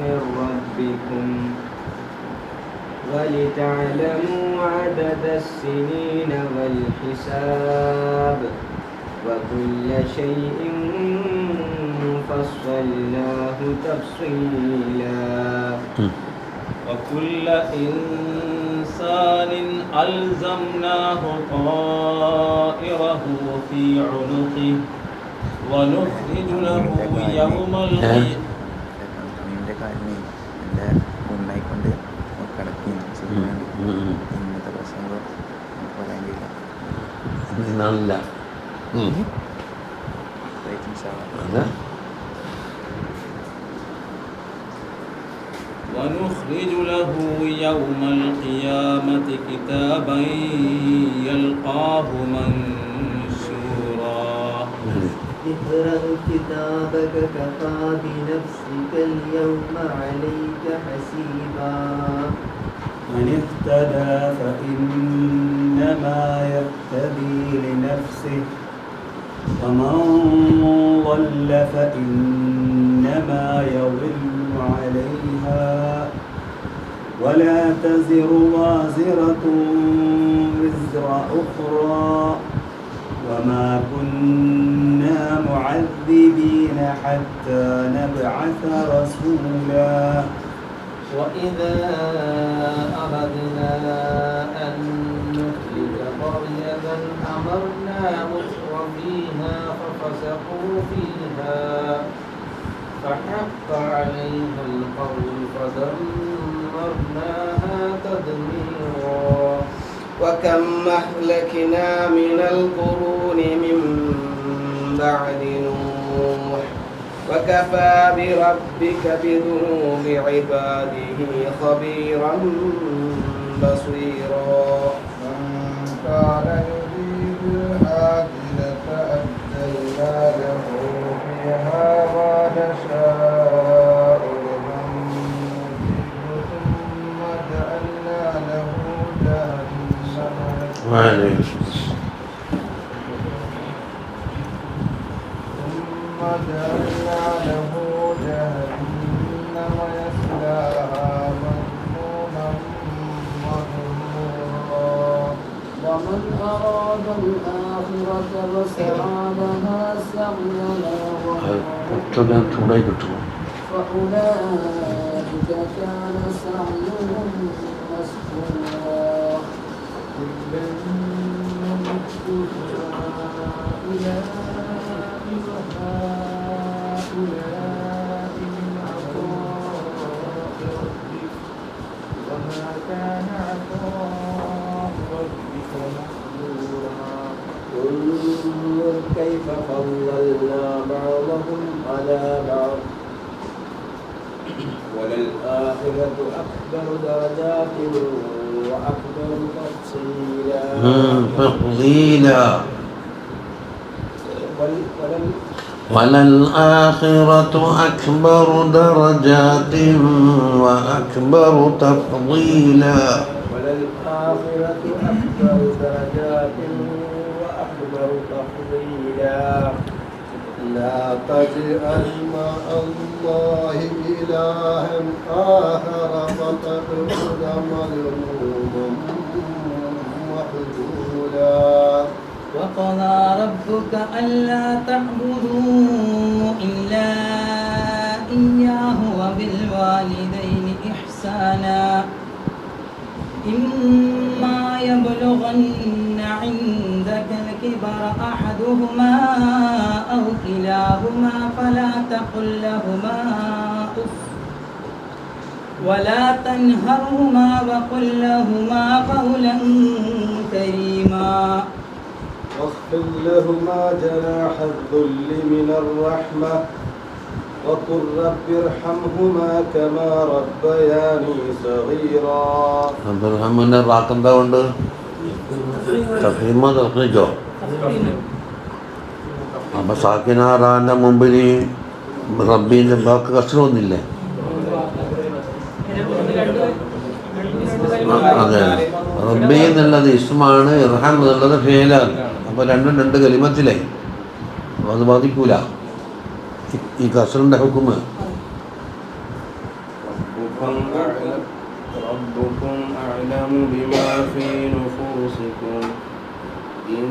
من ربكم ولتعلموا عدد السنين والحساب وكل شيء فصلناه تفصيلا وكل إنسان ألزمناه طائره في عنقه ونخرج له يوم القيامة നിന്റെ കാലിനെ എൻ്റെ ഉണ്ടായിക്കൊണ്ട് കിടക്കുകയാണ് സുഖമാണ്. ഇന്നത്തെ പ്രസംഗം നമുക്ക് പറയാൻ കഴിയില്ല. നാളില്ല അതെ. ونخرج له يوم القيامة كتابا يلقاه منشورا اقرأ كتابك كفى بنفسك اليوم عليك حسيبا من اهتدى فإنما يهتدي لنفسه ومن ضل فإنما يضل عليها ولا تزر وازرة وزر أخرى وما كنا معذبين حتى نبعث رسولا وإذا أردنا أن نهلك قرية أمرنا متر فيها ففسقوا فيها فحق عليها القول فدمرناها تدميرا وكم أهلكنا من القرون من بعد نوح وكفى بربك بذنوب عباده خبيرا بصيرا من كان يريد العاجلة أجلنا له فيها ما نشاء لمن نريد ثم جعلنا له جهنم يصلاها مذموما مدحورا ومن أراد الآخرة وسعى لها سعيها ചൂടായി കിട്ടുമോ? فأولئك كان سعيهم مسكورا كلا نمد هؤلاء وهؤلاء من عطاء ربك وما كان عطاء ربك محظورا انظر كيف فضلنا بعضهم على بعض وللآخرة أكبر درجات وأكبر تفصيلا تفضيلا وللآخرة أكبر درجات وأكبر تفضيلا وللآخرة أكبر درجات وأكبر تفضيلا لا تجعل مع الله إلها آخر فتقعد مذموما مخذولا وقضى ربك ألا تعبدوا إلا إياه وبالوالدين إحسانا إما يبلغن عندك الكبر أحدهما أو كلاهما فلا تقل لهما أف ولا تنهرهما وقل لهما قولا كريما واخفض لهما جناح الذل من الرحمة وقل رب ارحمهما كما ربياني صغيرا. അബ്ദുറഹ്മാന്റെ വാക്ക് എന്താ കൊണ്ട് തഫീമ തഫ്രീജോ? അപ്പൊ സാക്കിനാറാന്റെ മുമ്പിൽ റബ്ബീന്റെ വാക്ക് കഷ്ടമൊന്നുമില്ലേ? അതെ, റബ്ബി എന്നുള്ളത് ഇസ്മാണ്, ഇർഹം എന്നുള്ളത് ഫേലാണ്. അപ്പോൾ രണ്ടും രണ്ട് കലിമത്തിലായി. അത് ബാധിക്കൂല ഈ കസറിൻ്റെ ഹുക്കുമ്. ربكم أعلم بما في نفوسكم إن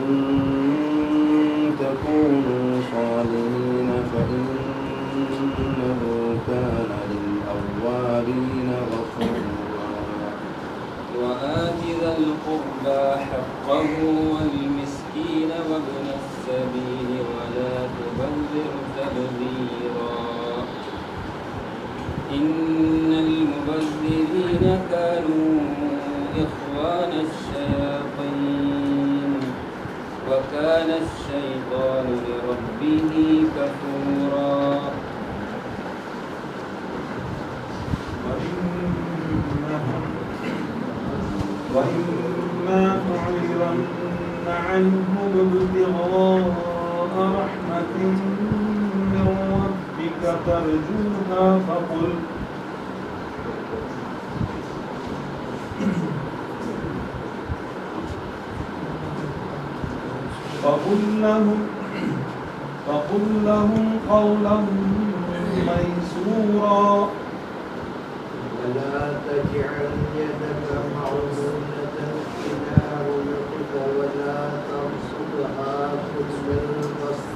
تكونوا صالحين فإنه كان للأوابين غفورا. وآت ذا القربى حقه والمسكين وابن السبيل ولا تبذر تبذيرا إن المبذرين كانوا إخوان الشياطين وكان الشيطان لربه كفورا. وإما تعرضن عنهم ابتغاء رحمة من ربك ترجوها فقل لهم قولا ميسورا. ولا تجعل يدك مغلولة إلى عنقك ولا تبسطها كل البسط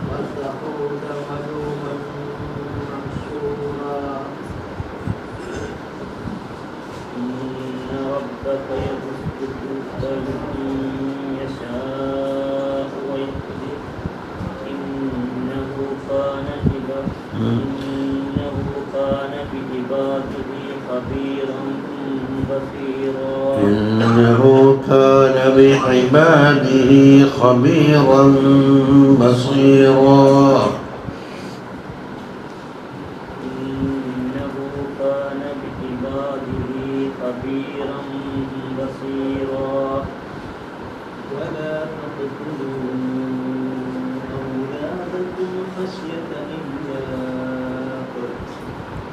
وتقعد ملوما محسورا. إن ربك يبسط الرزق لمن يشاء ويقدر إنه كان بعباده خبيرا بصيرا. إنه كان بعباده خبيرا بصيرا. إنه كان بعباده خبيرا بصيرا. ولا تقتلوا أولادكم خشية إملاق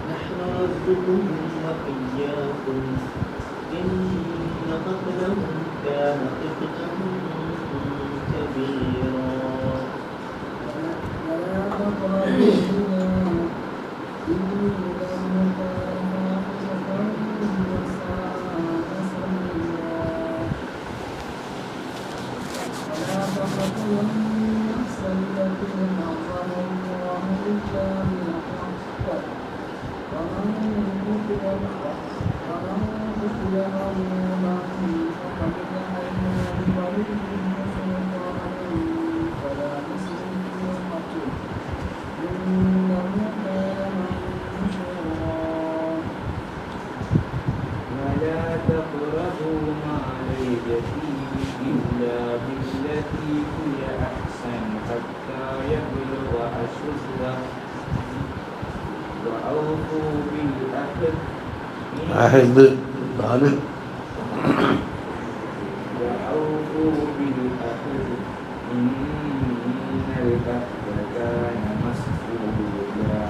نحن نرزقهم وإياكم إن قتلهم كان خطأ كبيرا. ولا تقربوا الزنا إنه كان فاحشة وساء سبيلا. ولا تقتلوا النفس التي حرم الله إلا بالحق ومن قتل مظلوما فقد جعلنا لوليه سلطانا فلا تسرف في القتل إنه كان منصورا. ولا تقربوا مال اليتيم إلا بالتي هي أحسن حتى يبلغ أشده وأوفوا بالعهد وأوفوا بالعهد إن العهد كان مسؤولا.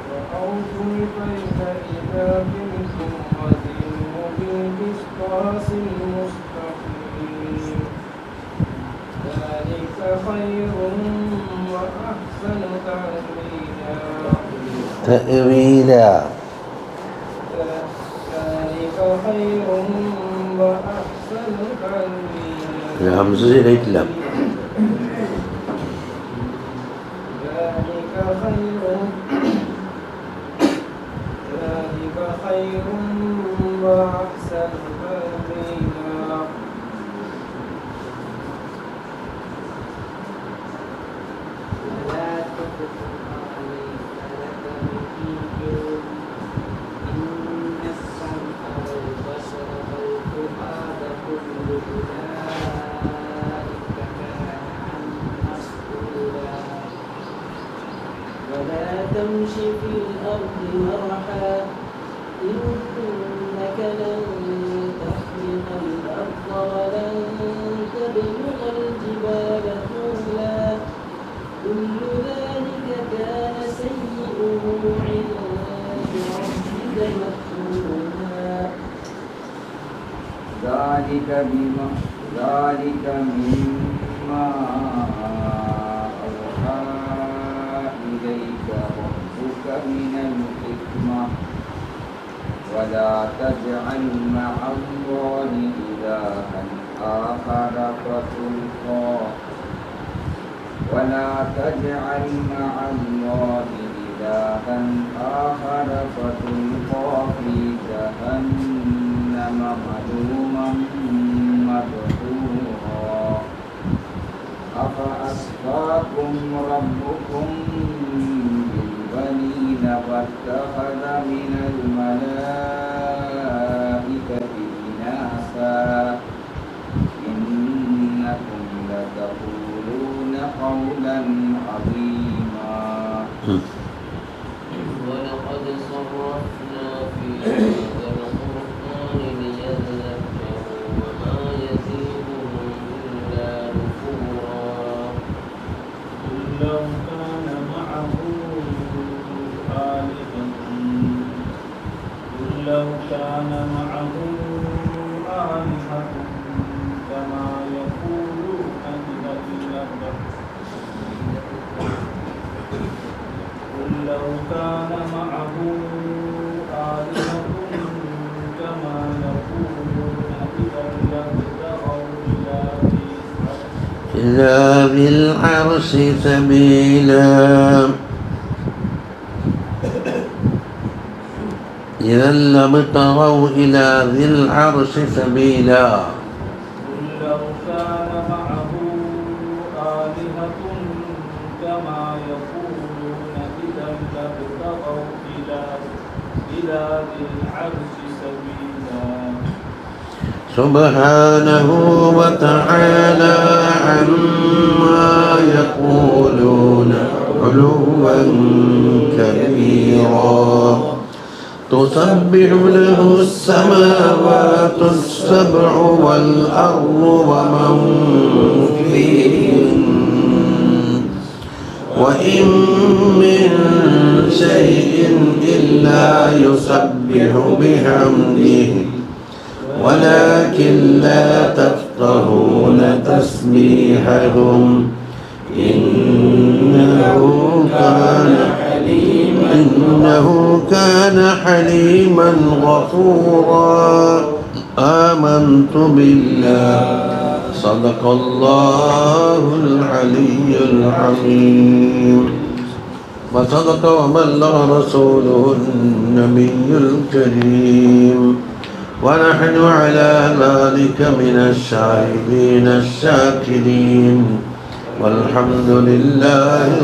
وأوفوا الكيل إذا كلتم وزنوا بالقسطاس المستقيم ذلك خير وأحسن تأويلا. ذلك خير وأحسن تأويلا. الهمزة إليك لم. ذلك خير وأحسن تأويلا. ولا تقف عليك لك بكيد إن السمع والبصر والفؤاد كل أولئك كان عنه مسؤولا. ولا تمش في الأرض مرحا إنك لن تخرق الأرض ولن تبلغ الجبال طولا كل ذلك كان سيئه عند ربك مكروها. ذلك مما ما أوحى إليك ربك من الحكمة ولا تجعل مع الله إلها آخر فتلقى في جهنم ملوما مدحورا أفأصفاكم ربكم بالبنين واتخذ من الملائكة إناثا إنكم لتقولون قولا عظيما ولقد صرفنا في هذا القرآن ليذكروا وما يزيدهم إلا نفورا قل لو كان معه آلهة كما يقولون قل لو كان معه آلهة كما يقولون إذا لابتغوا إلى ذي العرش سبيلا إذا لابتغوا إلى ذي العرش سبيلا قل لو كان معه آلهة كما يقولون إذا لابتغوا إلى ذي العرش سبيلا سبحانه وتعالى عما يقولون علوا كبيرا تسبح له السماوات السبع والأرض ومن فيهن وإن من شيء إلا يسبح بحمده ولكن لا تفقهون تسبيحهم إنه كان حليما غفورا آمنت بالله صدق الله العلي العظيم وصدق وبلغ رسوله النبي الكريم ونحن على ذلك من الشاهدين الشاكرين والحمد لله